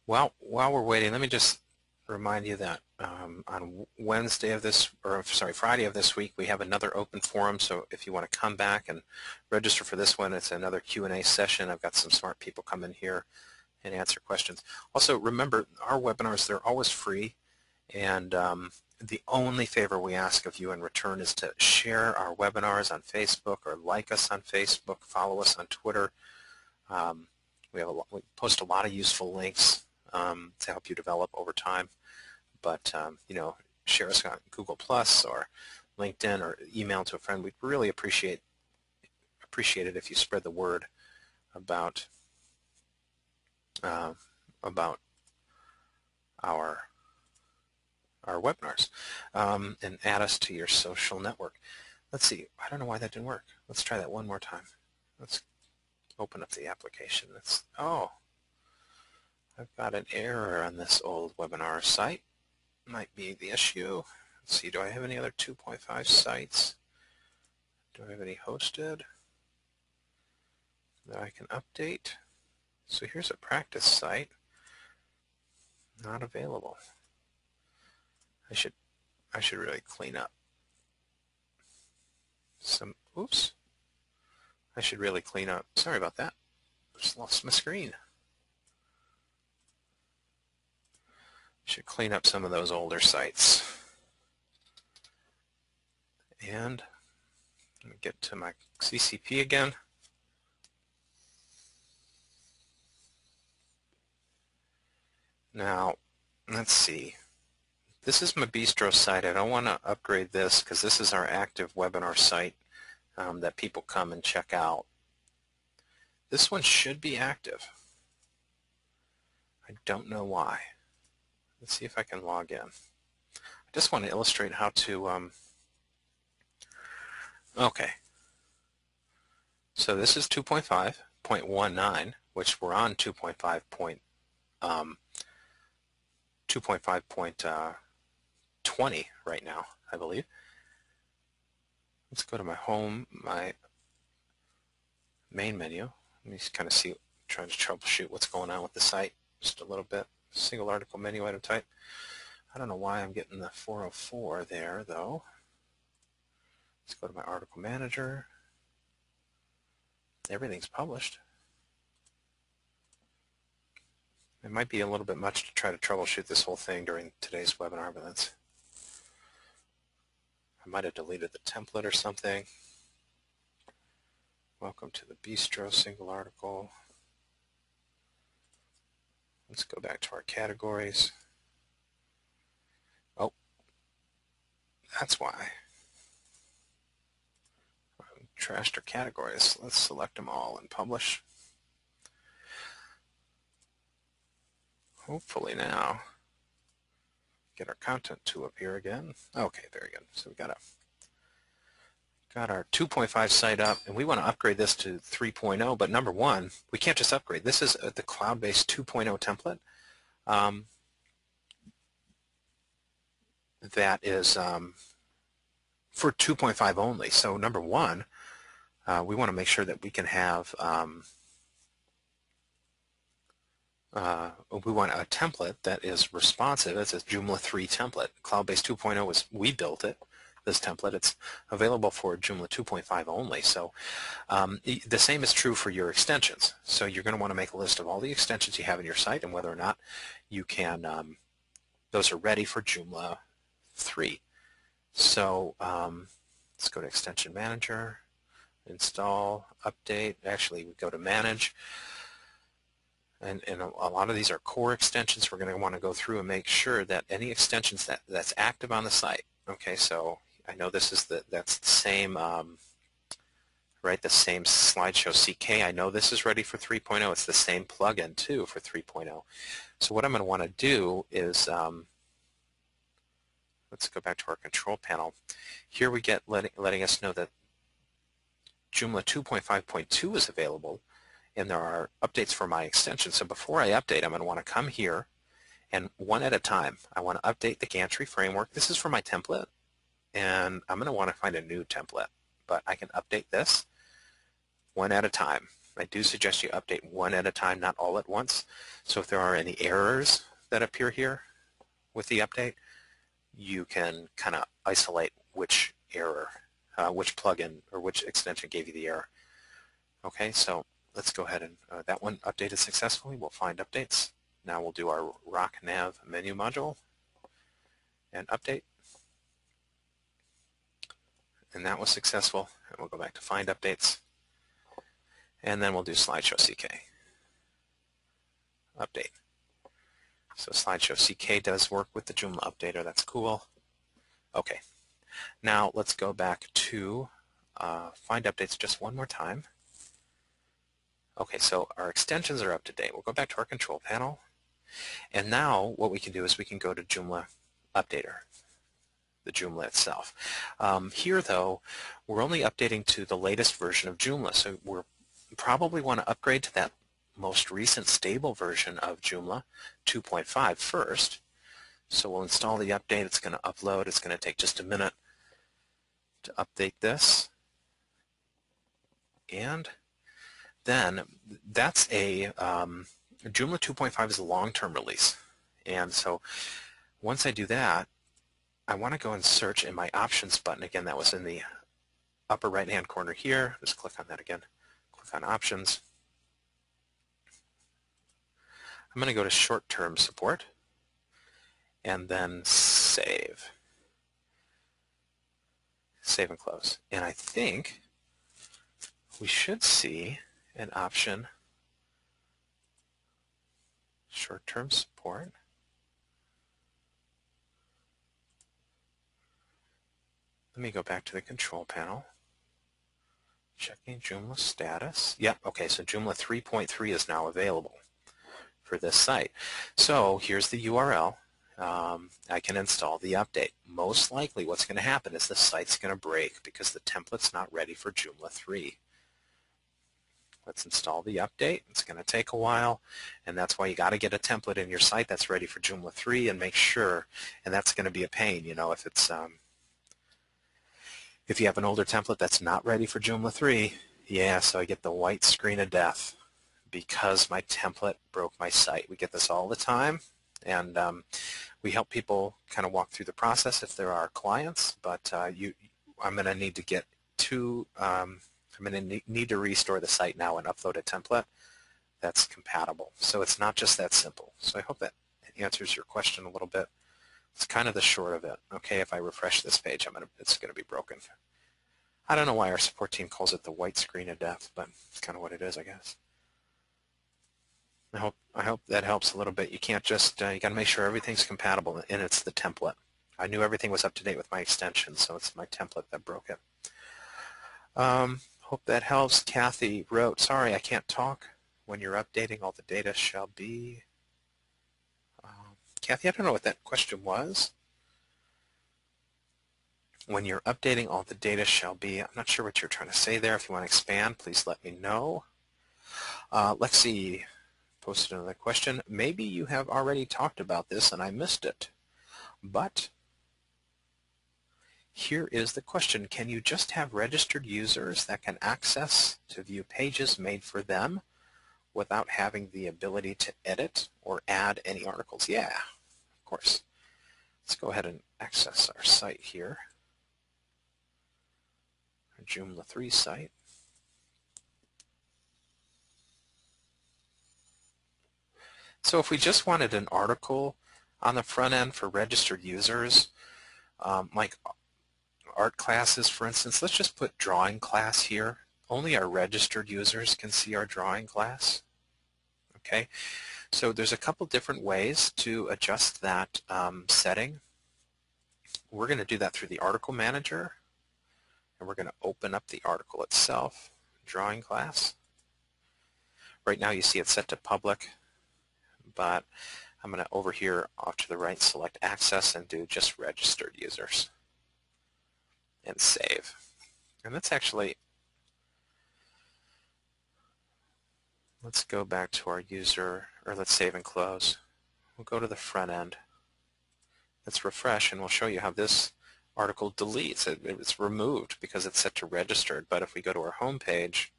while we're waiting, let me just remind you that on Wednesday of this, or sorry, Friday of this week, we have another open forum. So if you want to come back and register for this one, it's another Q&A session. I've got some smart people come in here and answer questions. Also, remember, our webinars, they're always free. And the only favor we ask of you in return is to share our webinars on Facebook or like us on Facebook, follow us on Twitter. We post a lot of useful links to help you develop over time. But, you know, share us on Google Plus or LinkedIn or email to a friend. We'd really appreciate it if you spread the word about our webinars and add us to your social network. Let's see. I don't know why that didn't work. Let's try that one more time. Let's open up the application. Oh, I've got an error on this old webinar site. Might be the issue. Let's see. Do I have any other 2.5 sites? Do I have any hosted that I can update? So here's a practice site. Not available. I should really clean up some. Oops. I should really clean up. Sorry about that. Just lost my screen. Should clean up some of those older sites. And let me get to my CCP again. Now, let's see. This is my bistro site. I don't want to upgrade this because this is our active webinar site that people come and check out. This one should be active. I don't know why. Let's see if I can log in. I just want to illustrate how to, okay. So this is 2.5.19, which we're on 2.5.20 right now, I believe. Let's go to my home, my main menu. Let me kind of see, trying to troubleshoot what's going on with the site just a little bit. Single article menu item type. I don't know why I'm getting the 404 there, though. Let's go to my article manager. Everything's published. It might be a little bit much to try to troubleshoot this whole thing during today's webinar, but that's, I might have deleted the template or something. Welcome to the Bistro single article. Let's go back to our categories. Oh, that's why. I trashed our categories. Let's select them all and publish. Hopefully now get our content to appear again. Okay, very good. So we got our 2.5 site up, and we want to upgrade this to 3.0. But number one, we can't just upgrade. This is the cloud-based 2.0 template. That is for 2.5 only. So number one, we want to make sure that we can have we want a template that is responsive. It's a Joomla 3 template. Cloud-based 2.0 is, we built it, this template. It's available for Joomla 2.5 only. So the same is true for your extensions. So you're going to want to make a list of all the extensions you have in your site and whether or not you can, those are ready for Joomla 3. So let's go to Extension Manager, install, update. Actually, we go to Manage. And a lot of these are core extensions. We're going to want to go through and make sure that any extensions that's active on the site. Okay, so I know this is that's the same, right? The same slideshow CK. I know this is ready for 3.0. It's the same plugin too for 3.0. So what I'm going to want to do is let's go back to our control panel. Here we get letting us know that Joomla 2.5.2 is available. And there are updates for my extension. So before I update, I'm going to want to come here and one at a time. I want to update the gantry framework. This is for my template, and I'm going to want to find a new template. But I can update this one at a time. I do suggest you update one at a time, not all at once. So if there are any errors that appear here with the update, you can kind of isolate which error, which plugin or which extension gave you the error. Okay, so let's go ahead and that one updated successfully. We'll find updates. Now we'll do our rock nav menu module and update. And that was successful. And we'll go back to find updates. And then we'll do slideshow CK. Update. So slideshow CK does work with the Joomla updater. That's cool. Okay. Now let's go back to find updates just one more time. Okay, so our extensions are up to date. We'll go back to our control panel. And now what we can do is we can go to Joomla Updater, the Joomla itself. Here, though, we're only updating to the latest version of Joomla. So we'll probably want to upgrade to that most recent stable version of Joomla 2.5 first. So we'll install the update. It's going to upload. It's going to take just a minute to update this. And then that's a Joomla 2.5 is a long-term release. And so once I do that, I want to go and search in my options button. Again, that was in the upper right-hand corner here. Just click on that again. Click on options. I'm going to go to short-term support and then save. Save and close. And I think we should see an option, short-term support. Let me go back to the control panel. Checking Joomla status. Yep, okay, so Joomla 3.3 is now available for this site. So here's the URL. I can install the update. Most likely what's going to happen is the site's going to break because the template's not ready for Joomla 3. Let's install the update. It's going to take a while, and that's why you got to get a template in your site that's ready for Joomla 3 and make sure, and that's going to be a pain, you know, if you have an older template that's not ready for Joomla 3, yeah, so I get the white screen of death because my template broke my site. We get this all the time, and we help people kind of walk through the process if there are clients, but I'm going to need to get to, I'm going to need to restore the site now and upload a template that's compatible. So it's not just that simple. So I hope that answers your question a little bit. It's kind of the short of it. Okay, if I refresh this page, it's going to be broken. I don't know why our support team calls it the white screen of death, but it's kind of what it is, I guess. I hope that helps a little bit. You can't just, you got to make sure everything's compatible, and it's the template. I knew everything was up to date with my extension, so it's my template that broke it. Hope that helps. Kathy wrote, sorry, I can't talk. When you're updating, all the data shall be. Kathy, I don't know what that question was. When you're updating, all the data shall be. I'm not sure what you're trying to say there. If you want to expand, please let me know. Lexi posted another question. Maybe you have already talked about this and I missed it. But here is the question. Can you just have registered users that can access to view pages made for them without having the ability to edit or add any articles? Yeah, of course. Let's go ahead and access our site here. Our Joomla 3 site. So if we just wanted an article on the front end for registered users, like art classes, for instance, let's just put drawing class here. Only our registered users can see our drawing class. Okay, so there's a couple different ways to adjust that setting. We're going to do that through the article manager, and we're going to open up the article itself, drawing class. Right now you see it's set to public, but I'm going to, over here off to the right, select access and do just registered users and save. And that's actually, let's go back to our user, or let's save and close. We'll go to the front end. Let's refresh and we'll show you how this article deletes. It's removed because it's set to registered. But if we go to our home page,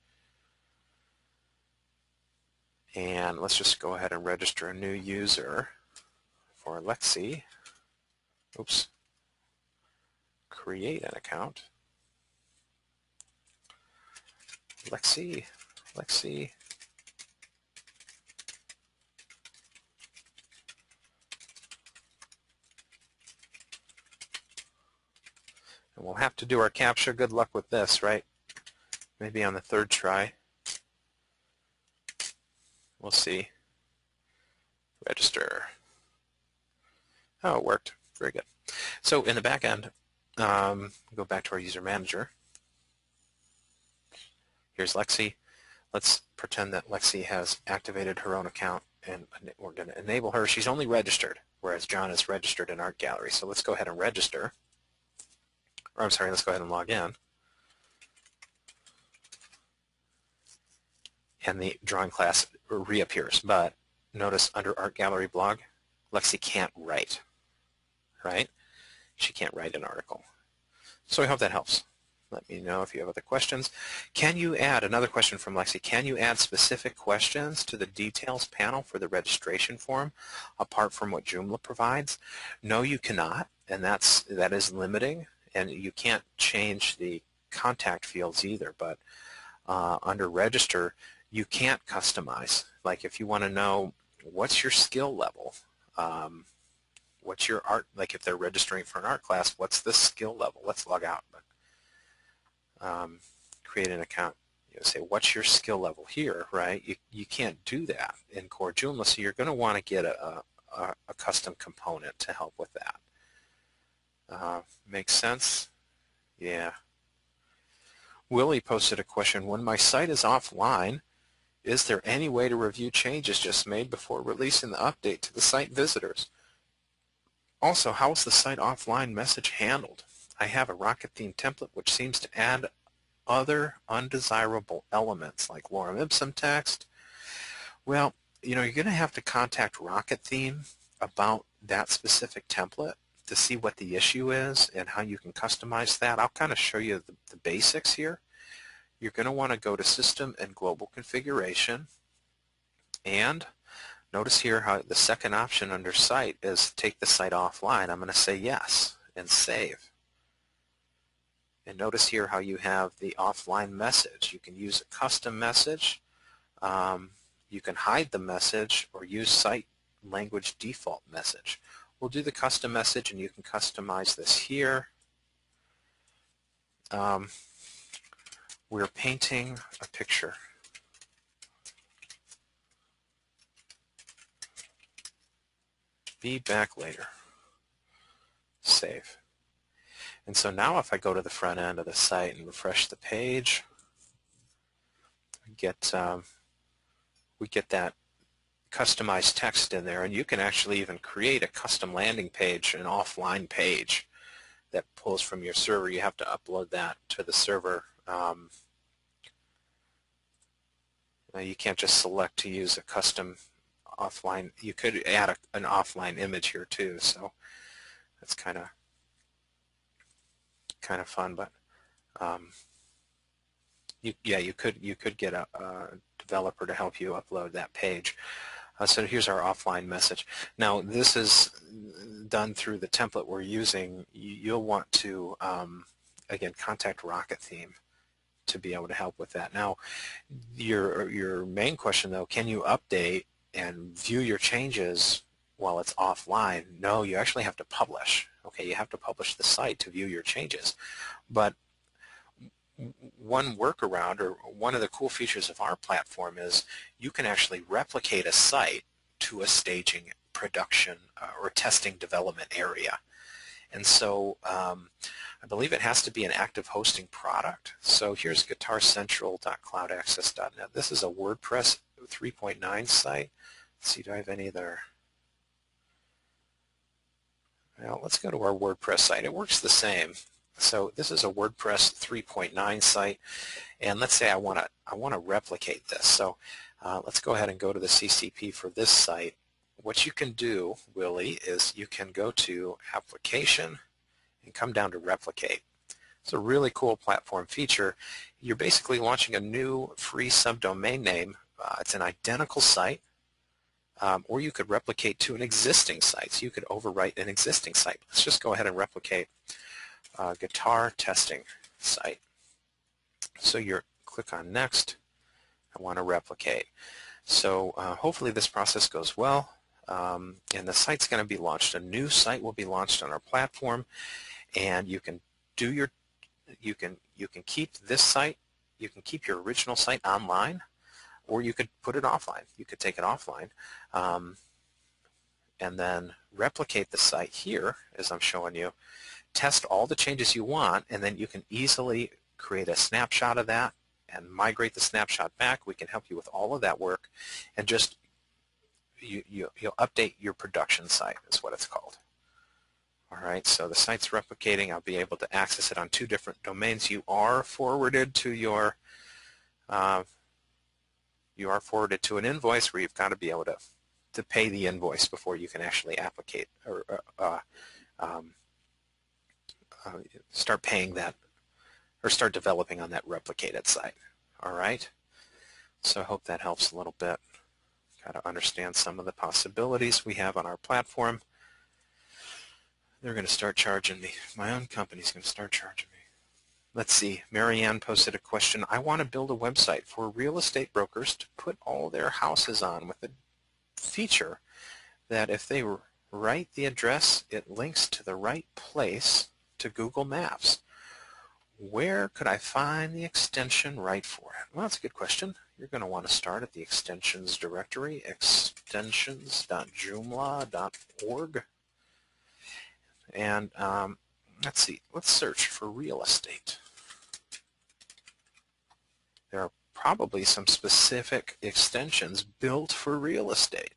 and let's just go ahead and register a new user for Lexi. Oops. Create an account. Lexi. And we'll have to do our CAPTCHA. Good luck with this, right? Maybe on the third try. We'll see. Register. Oh, it worked. Very good. So in the back end, go back to our user manager. Here's Lexi. Let's pretend that Lexi has activated her own account, and we're going to enable her. She's only registered, whereas John is registered in Art Gallery. So let's go ahead and register. Or I'm sorry, let's go ahead and log in. And the drawing class reappears. But notice under Art Gallery blog, Lexi can't write, right? She can't write an article. So I hope that helps. Let me know if you have other questions. Can you add, another question from Lexi, can you add specific questions to the details panel for the registration form apart from what Joomla provides? No, you cannot, and that is limiting, and you can't change the contact fields either, but under register, you can't customize. Like if you want to know what's your skill level, what's your art, like if they're registering for an art class, what's the skill level? Let's log out. But, create an account. You say, what's your skill level here, right? You can't do that in core Joomla, so you're going to want to get a custom component to help with that. Makes sense? Yeah. Willie posted a question. When my site is offline, is there any way to review changes just made before releasing the update to the site visitors? Also, how is the site offline message handled? I have a Rocket theme template which seems to add other undesirable elements like lorem ipsum text. Well, you're going to have to contact Rocket Theme about that specific template to see what the issue is and how you can customize that. I'll kind of show you the basics here. You're going to want to go to System and Global Configuration, and notice here how the second option under Site is take the site offline. I'm going to say yes and save. And notice here how you have the offline message. You can use a custom message. You can hide the message or use site language default message. We'll do the custom message, and you can customize this here. We're painting a picture. Be back later. Save. And so now if I go to the front end of the site and refresh the page, we get that customized text in there, and you can actually even create a custom landing page, an offline page that pulls from your server. You have to upload that to the server. You can't just select to use a custom offline. You could add an offline image here too, so that's kind of fun. But you could get a developer to help you upload that page. So here's our offline message. Now this is done through the template we're using. You'll want to again contact Rocket Theme to be able to help with that. Now your main question though, can you update and view your changes while it's offline? No, you actually have to publish. Okay, you have to publish the site to view your changes. But one workaround, or one of the cool features of our platform, is you can actually replicate a site to a staging, production, or testing development area. And so I believe it has to be an active hosting product. So here's guitarcentral.cloudaccess.net. This is a WordPress 3.9 site. Let's see, do I have any other? Well, let's go to our WordPress site. It works the same. So this is a WordPress 3.9 site, and let's say I want to replicate this. So let's go ahead and go to the CCP for this site. What you can do, Willie, is you can go to Application and come down to Replicate. It's a really cool platform feature. You're basically launching a new free subdomain name. It's an identical site, or you could replicate to an existing site. So you could overwrite an existing site. Let's just go ahead and replicate guitar testing site. So you click on Next. I want to replicate. So hopefully this process goes well, and the site's going to be launched. A new site will be launched on our platform, and you can do your you can keep this site. You can keep your original site online, or you could put it offline. You could take it offline, and then replicate the site here, as I'm showing you. Test all the changes you want, and then you can easily create a snapshot of that and migrate the snapshot back. We can help you with all of that work, and just you'll update your production site is what it's called. All right, so the site's replicating. I'll be able to access it on 2 different domains. You are forwarded to your an invoice where you've got to be able to pay the invoice before you can actually applicate or start paying that, or start developing on that replicated site. All right, so I hope that helps a little bit. Got to understand some of the possibilities we have on our platform. They're going to start charging me. My own company's going to start charging me. Let's see. Marianne posted a question. I want to build a website for real estate brokers to put all their houses on with a feature that if they write the address, it links to the right place to Google Maps. Where could I find the extension right for it? Well, that's a good question. You're going to want to start at the extensions directory, extensions.joomla.org. And let's see, let's search for real estate. There are probably some specific extensions built for real estate.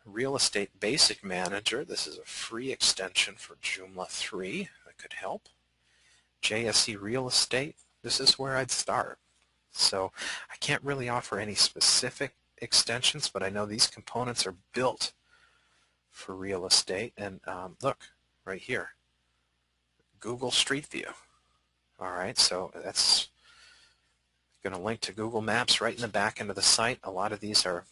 Real Estate Basic Manager, this is a free extension for Joomla 3 that could help. JSE Real Estate, this is where I'd start. So I can't really offer any specific extensions, but I know these components are built for real estate. And look, right here, Google Street View. All right, so that's going to link to Google Maps right in the back end of the site. A lot of these are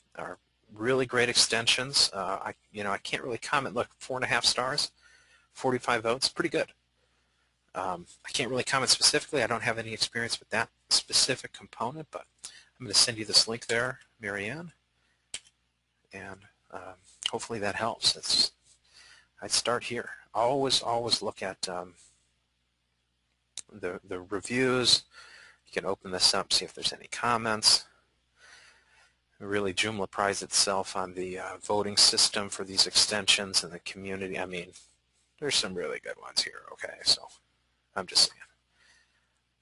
really great extensions. I can't really comment. Look, 4.5 stars, 45 votes, pretty good. I can't really comment specifically. I don't have any experience with that specific component, but I'm going to send you this link there, Marianne, and hopefully that helps. I'd start here. Always look at the reviews. You can open this up, see if there's any comments. Really, Joomla prides itself on the voting system for these extensions and the community. I mean, there's some really good ones here, okay? So I'm just saying.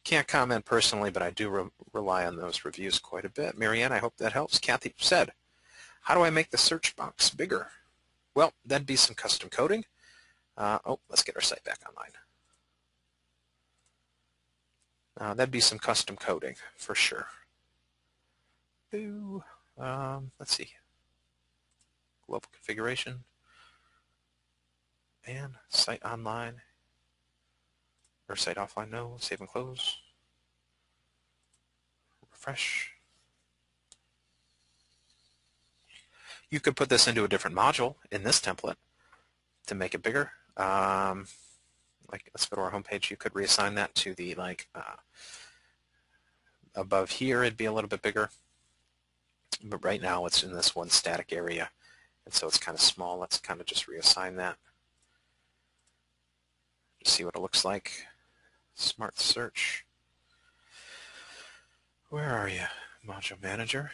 Can't comment personally, but I do rely on those reviews quite a bit. Marianne, I hope that helps. Kathy said, how do I make the search box bigger? Well, that'd be some custom coding. Let's get our site back online. That'd be some custom coding for sure. Let's see. Global configuration and site online or site offline. No, save and close. Refresh. You could put this into a different module in this template to make it bigger. Like, let's go to our home page. You could reassign that to the above here. It'd be a little bit bigger. But right now it's in this one static area, and so it's kind of small. Let's kind of just reassign that. Just see what it looks like. Smart search. Where are you, Module Manager?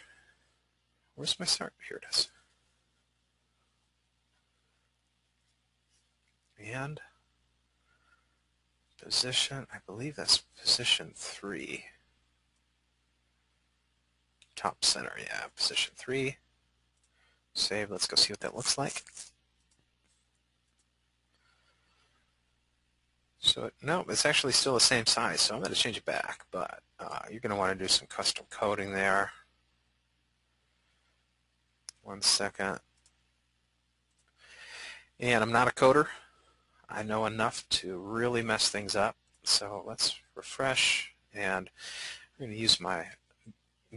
Where's my start? Here it is. And position, I believe that's position 3. Top center, yeah, position 3. Save, let's go see what that looks like. So, no, it's actually still the same size, so I'm going to change it back, but you're going to want to do some custom coding there. 1 second. And I'm not a coder. I know enough to really mess things up. So let's refresh, and I'm going to use my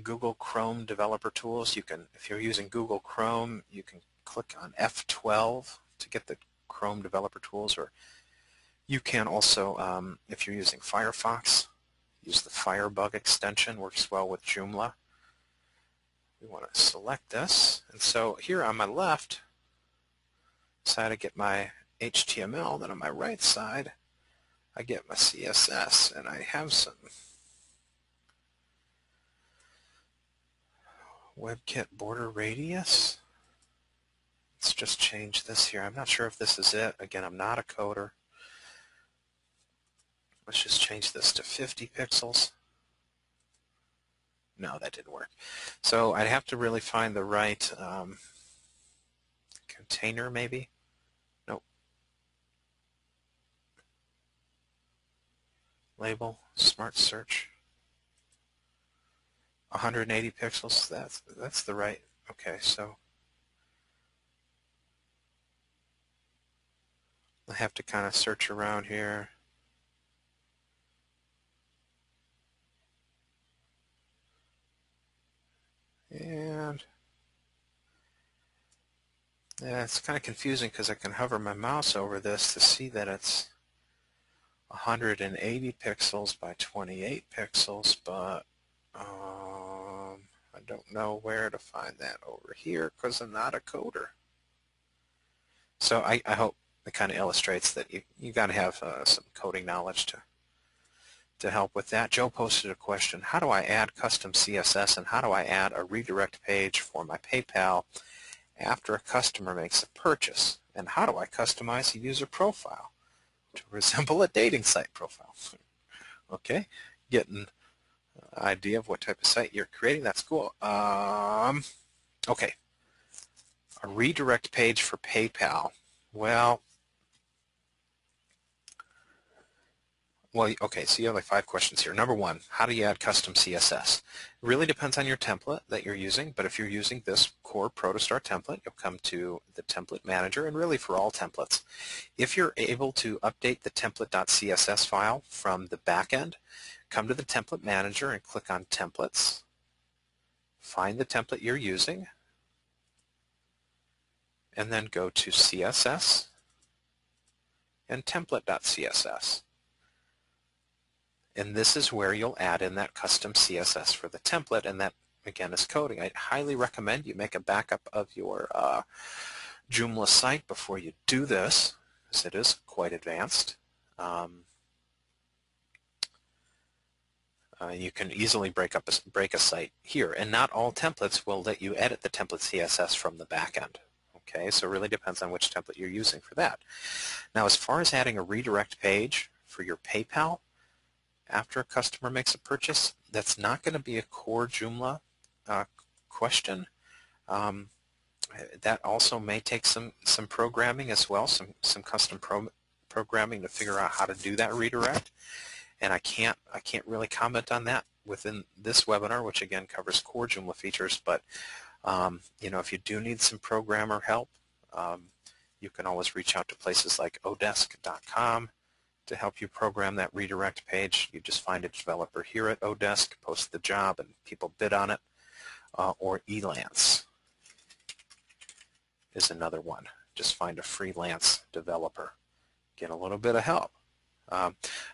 Google Chrome developer tools. You can, if you're using Google Chrome, you can click on F12 to get the Chrome developer tools, or you can also, if you're using Firefox, use the Firebug extension. Works well with Joomla. We want to select this, and so here on my left side I get my HTML, then on my right side I get my CSS, and I have some WebKit border radius. Let's just change this here. I'm not sure if this is it. Again, I'm not a coder. Let's just change this to 50 pixels. No, that didn't work. So I'd have to really find the right container, maybe. Nope. Label, smart search. 180 pixels. That's the right. Okay, so I have to kind of search around here. And yeah, it's kind of confusing because I can hover my mouse over this to see that it's 180 pixels by 28 pixels, but I don't know where to find that over here because I'm not a coder. So I hope it kind of illustrates that you got to have some coding knowledge to help with that. Joe posted a question: how do I add custom CSS, and how do I add a redirect page for my PayPal after a customer makes a purchase? And how do I customize a user profile to resemble a dating site profile. Okay, getting an idea of what type of site you're creating. That's cool. Okay, a redirect page for PayPal. Well, okay, so you have like 5 questions here. Number 1, how do you add custom CSS? It really depends on your template that you're using, but if you're using this core Protostar template, you'll come to the template manager, and really for all templates. If you're able to update the template.css file from the back end, come to the template manager and click on templates. Find the template you're using, and then go to CSS and template.css. And this is where you'll add in that custom CSS for the template, and that, again, is coding. I highly recommend you make a backup of your Joomla site before you do this, because it is quite advanced. You can easily break a site here, and not all templates will let you edit the template CSS from the back end. Okay, so it really depends on which template you're using for that. Now, as far as adding a redirect page for your PayPal, after a customer makes a purchase, that's not going to be a core Joomla question. That also may take some programming as well, some custom programming to figure out how to do that redirect. And I can't really comment on that within this webinar, which again covers core Joomla features. But you know, if you do need some programmer help, you can always reach out to places like odesk.com to help you program that redirect page. You just find a developer here at Odesk, post the job, and people bid on it. Or Elance is another one. Just find a freelance developer. Get a little bit of help.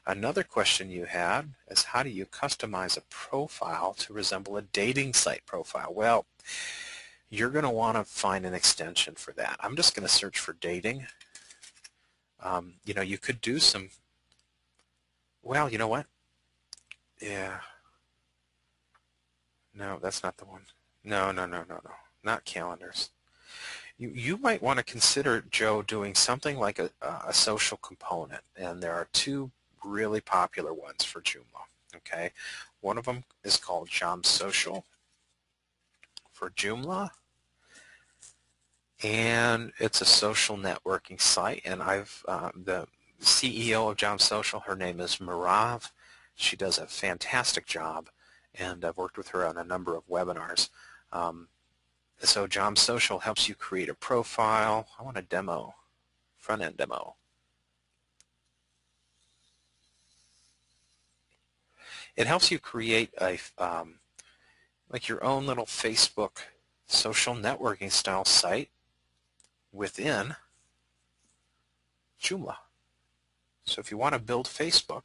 Another question you had is, how do you customize a profile to resemble a dating site profile? Well, you're going to want to find an extension for that. I'm just going to search for dating. You know, you could do some, well, you know what? Yeah. No, that's not the one. No. Not calendars. You might want to consider, Joe, doing something like a social component, and there are 2 really popular ones for Joomla. Okay, one of them is called JomSocial for Joomla, and it's a social networking site. And the CEO of JomSocial, her name is Mirav. She does a fantastic job, and I've worked with her on a number of webinars. So JomSocial helps you create a profile. I want a demo, front-end demo. It helps you create a like your own little Facebook social networking style site within Joomla. So if you want to build Facebook,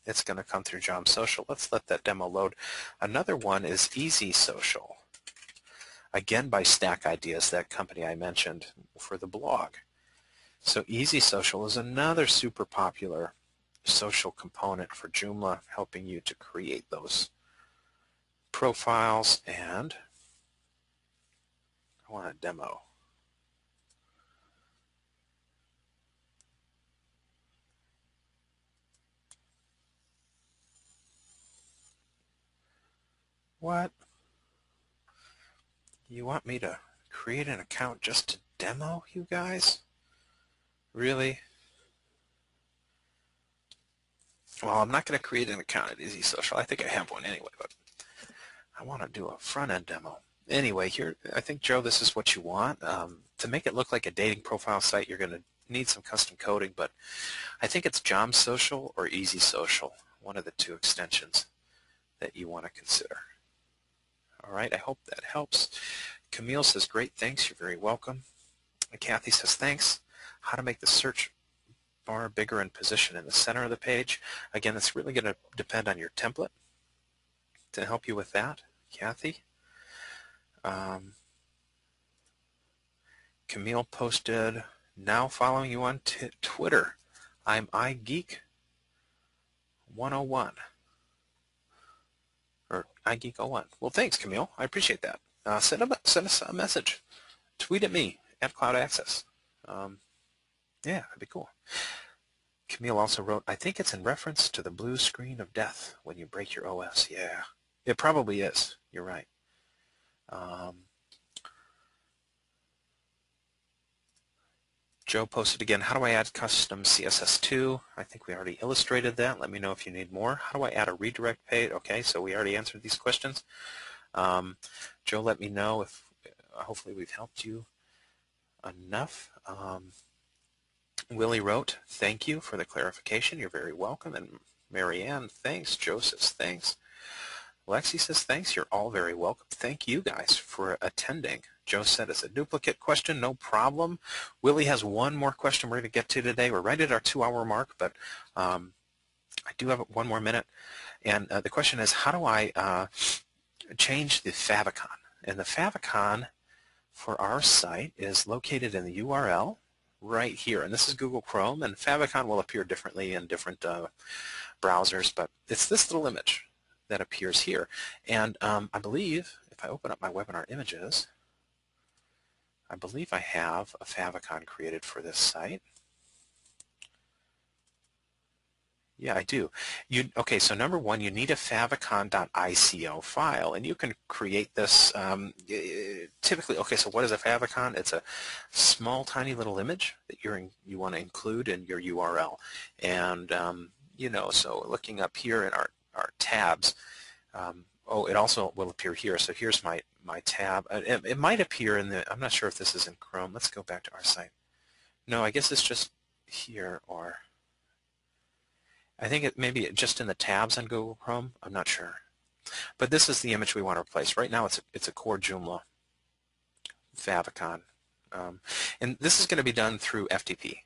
it's going to come through JomSocial. Let's let that demo load. Another one is Easy Social. Again, by Stack Ideas, that company I mentioned for the blog. So Easy Social is another super popular social component for Joomla, helping you to create those profiles. And I want a demo. What? You want me to create an account just to demo you guys? Really? Well, I'm not going to create an account at Easy Social. I think I have one anyway, but I want to do a front-end demo. Anyway, here, I think, Joe, this is what you want. To make it look like a dating profile site, you're going to need some custom coding, but I think it's JomSocial or Easy Social, one of the 2 extensions that you want to consider. All right, I hope that helps. Camille says, great, thanks, you're very welcome. Kathy says, thanks. How to make the search bar bigger and position in the center of the page. Again, it's really going to depend on your template to help you with that, Kathy. Camille posted, now following you on Twitter. I'm iGeek101. Or iGeek01. Well, thanks, Camille. I appreciate that. Send us a message. Tweet at me at CloudAccess. Yeah, that'd be cool. Camille also wrote, I think it's in reference to the blue screen of death when you break your OS. Yeah, it probably is. You're right. Joe posted again, how do I add custom CSS2? I think we already illustrated that. Let me know if you need more. How do I add a redirect page? Okay, so we already answered these questions. Joe, let me know if hopefully we've helped you enough. Willie wrote, thank you for the clarification. You're very welcome. And Marianne, thanks. Joe says, thanks. Lexi says, thanks. You're all very welcome. Thank you guys for attending. Joe said it's a duplicate question. No problem. Willie has one more question we're going to get to today. We're right at our 2-hour mark, but I do have 1 more minute. And the question is, how do I change the favicon? And the favicon for our site is located in the URL right here. And this is Google Chrome, and favicon will appear differently in different browsers, but it's this little image that appears here. And I believe if I open up my webinar images, I believe I have a favicon created for this site. Yeah, I do. Okay, so number one, you need a favicon.ico file, and you can create this typically. Okay, so what is a favicon? It's a small, tiny little image that you want to include in your URL. And so looking up here in our tabs, it also will appear here. So here's my tab. It might appear in the. I'm not sure if this is in Chrome. Let's go back to our site. No, I guess it's just here, or I think it maybe just in the tabs on Google Chrome. I'm not sure. But this is the image we want to replace. Right now it's a core Joomla favicon. And this is going to be done through FTP.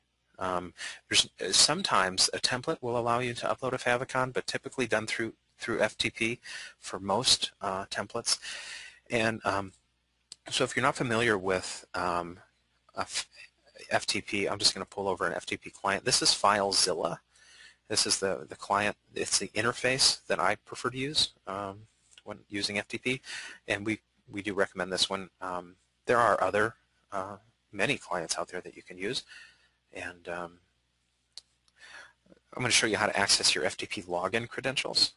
There's sometimes a template will allow you to upload a favicon, but typically done through FTP for most templates. And so if you're not familiar with FTP, I'm just going to pull over an FTP client. This is FileZilla. This is the client. It's the interface that I prefer to use when using FTP, and we do recommend this one. There are other many clients out there that you can use, and I'm going to show you how to access your FTP login credentials.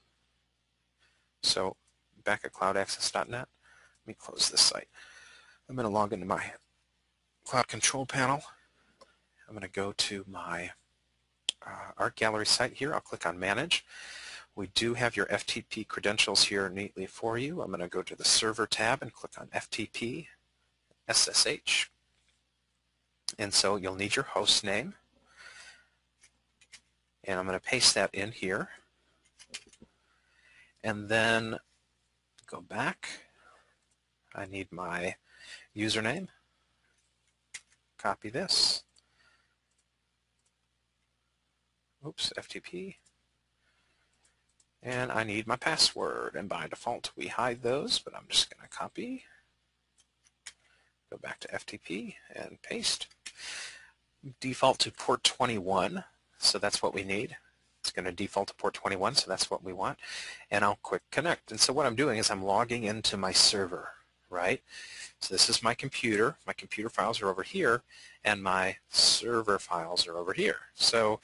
So back at CloudAccess.net, let me close this site. I'm going to log into my Cloud Control Panel. I'm going to go to my Art Gallery site here. I'll click on Manage. We do have your FTP credentials here neatly for you. I'm going to go to the Server tab and click on FTP SSH. And so you'll need your host name. And I'm going to paste that in here. And then go back. I need my username. Copy this. Oops, FTP. And I need my password. And by default, we hide those, but I'm just going to copy. Go back to FTP and paste. Default to port 21, so that's what we need. It's going to default to port 21, so that's what we want. And I'll click connect. And so what I'm doing is I'm logging into my server, right? So this is my computer. My computer files are over here, and my server files are over here. So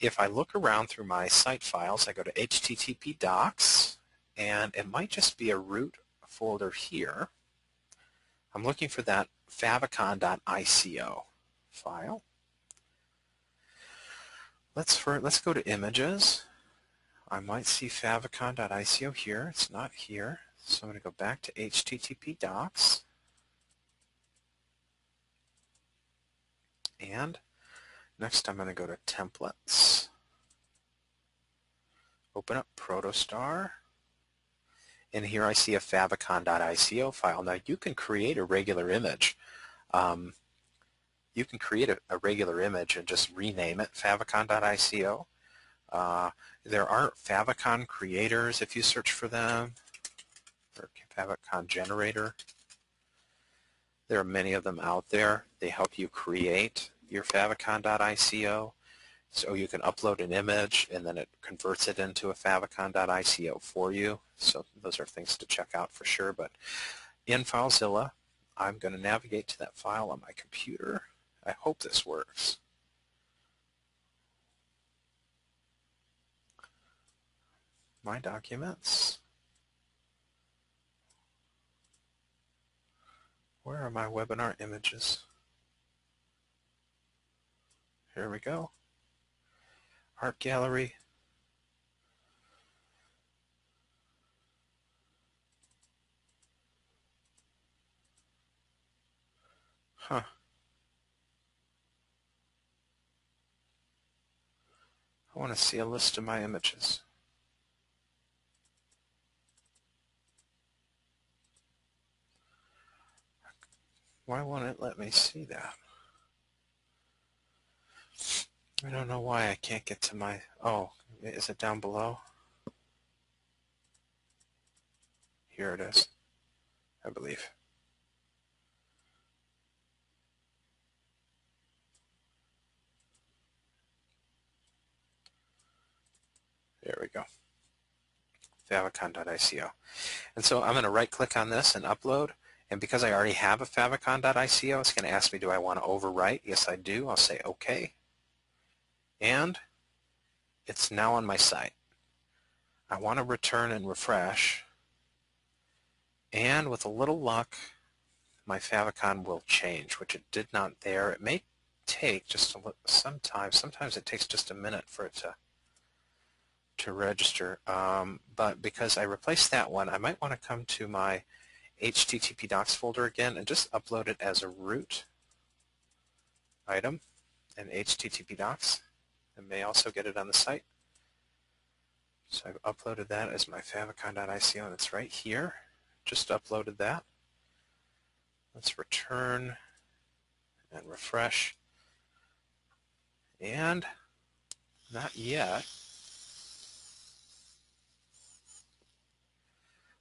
if I look around through my site files, I go to HTTP docs, and it might just be a root folder here. I'm looking for that favicon.ico file. Let's go to images. I might see favicon.ico here. It's not here. So I'm going to go back to HTTP docs. And next I'm going to go to templates. Open up Protostar. And here I see a favicon.ico file. Now you can create a regular image. You can create a regular image and just rename it favicon.ico. There are favicon creators if you search for them, or favicon generator. There are many of them out there. They help you create your favicon.ico. So you can upload an image and then it converts it into a favicon.ico for you. So those are things to check out for sure. But in FileZilla, I'm going to navigate to that file on my computer. I hope this works. My documents. Where are my webinar images? Here we go. Art gallery. Huh. I want to see a list of my images. Why won't it let me see that? I don't know why I can't get to my, oh, is it down below? Here it is, I believe. There we go. favicon.ico. And so I'm going to right click on this and upload. And because I already have a favicon.ico, it's going to ask me, do I want to overwrite? Yes, I do. I'll say OK. And it's now on my site. I want to return and refresh. And with a little luck, my favicon will change, which it did not there. It may take just a little, sometimes it takes just a minute for it to register. But because I replaced that one, I might want to come to my HTTP docs folder again and just upload it as a root item in HTTP docs. I may also get it on the site. So I've uploaded that as my favicon.ico, and it's right here. Just uploaded that. Let's return and refresh. And not yet.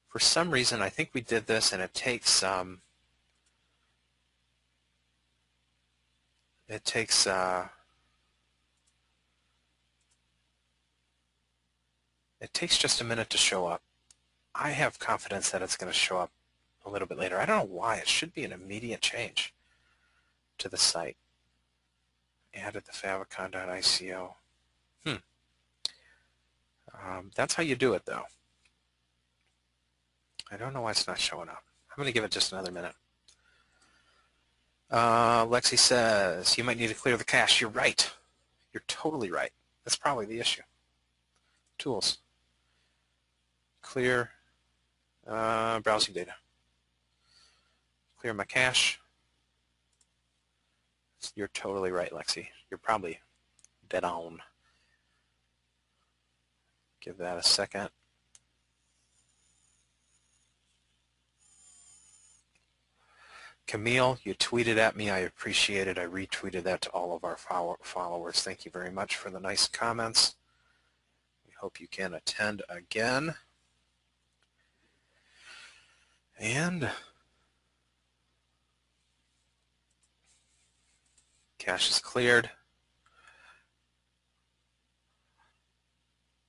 For some reason, I think we did this, and it takes just a minute to show up. I have confidence that it's going to show up a little bit later. I don't know why. It should be an immediate change to the site. Added the favicon.ico. That's how you do it, though. I don't know why it's not showing up. I'm going to give it just another minute. Lexi says, you might need to clear the cache. You're right. You're totally right. That's probably the issue. Tools. Clear browsing data. Clear my cache. You're totally right, Lexi. You're probably dead on. Give that a second. Camille, you tweeted at me. I appreciate it. I retweeted that to all of our followers. Thank you very much for the nice comments. We hope you can attend again. And cache is cleared.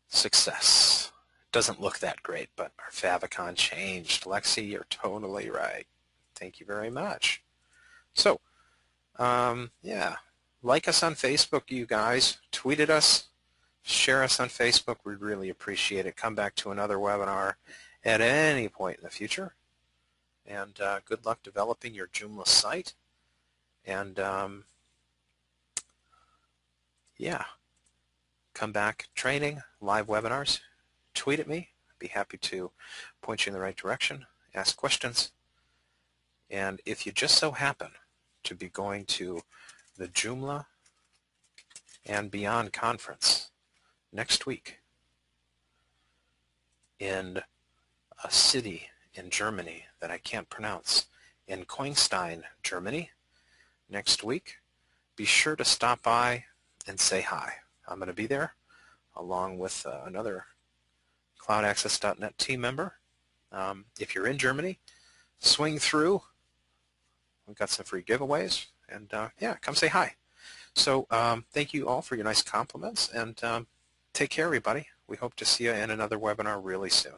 Success. Doesn't look that great, but our favicon changed. Lexi, you're totally right. Thank you very much. So, yeah, like us on Facebook, you guys. Tweet at us. Share us on Facebook. We'd really appreciate it. Come back to another webinar at any point in the future. And good luck developing your Joomla site. And, yeah, come back training, live webinars. Tweet at me. I'd be happy to point you in the right direction, ask questions. And if you just so happen to be going to the Joomla and Beyond conference next week in a city in Germany that I can't pronounce, in Koingstein, Germany, next week, be sure to stop by and say hi. I'm going to be there along with another CloudAccess.net team member. If you're in Germany, swing through. We've got some free giveaways, and yeah, come say hi. So thank you all for your nice compliments, and take care, everybody. We hope to see you in another webinar really soon.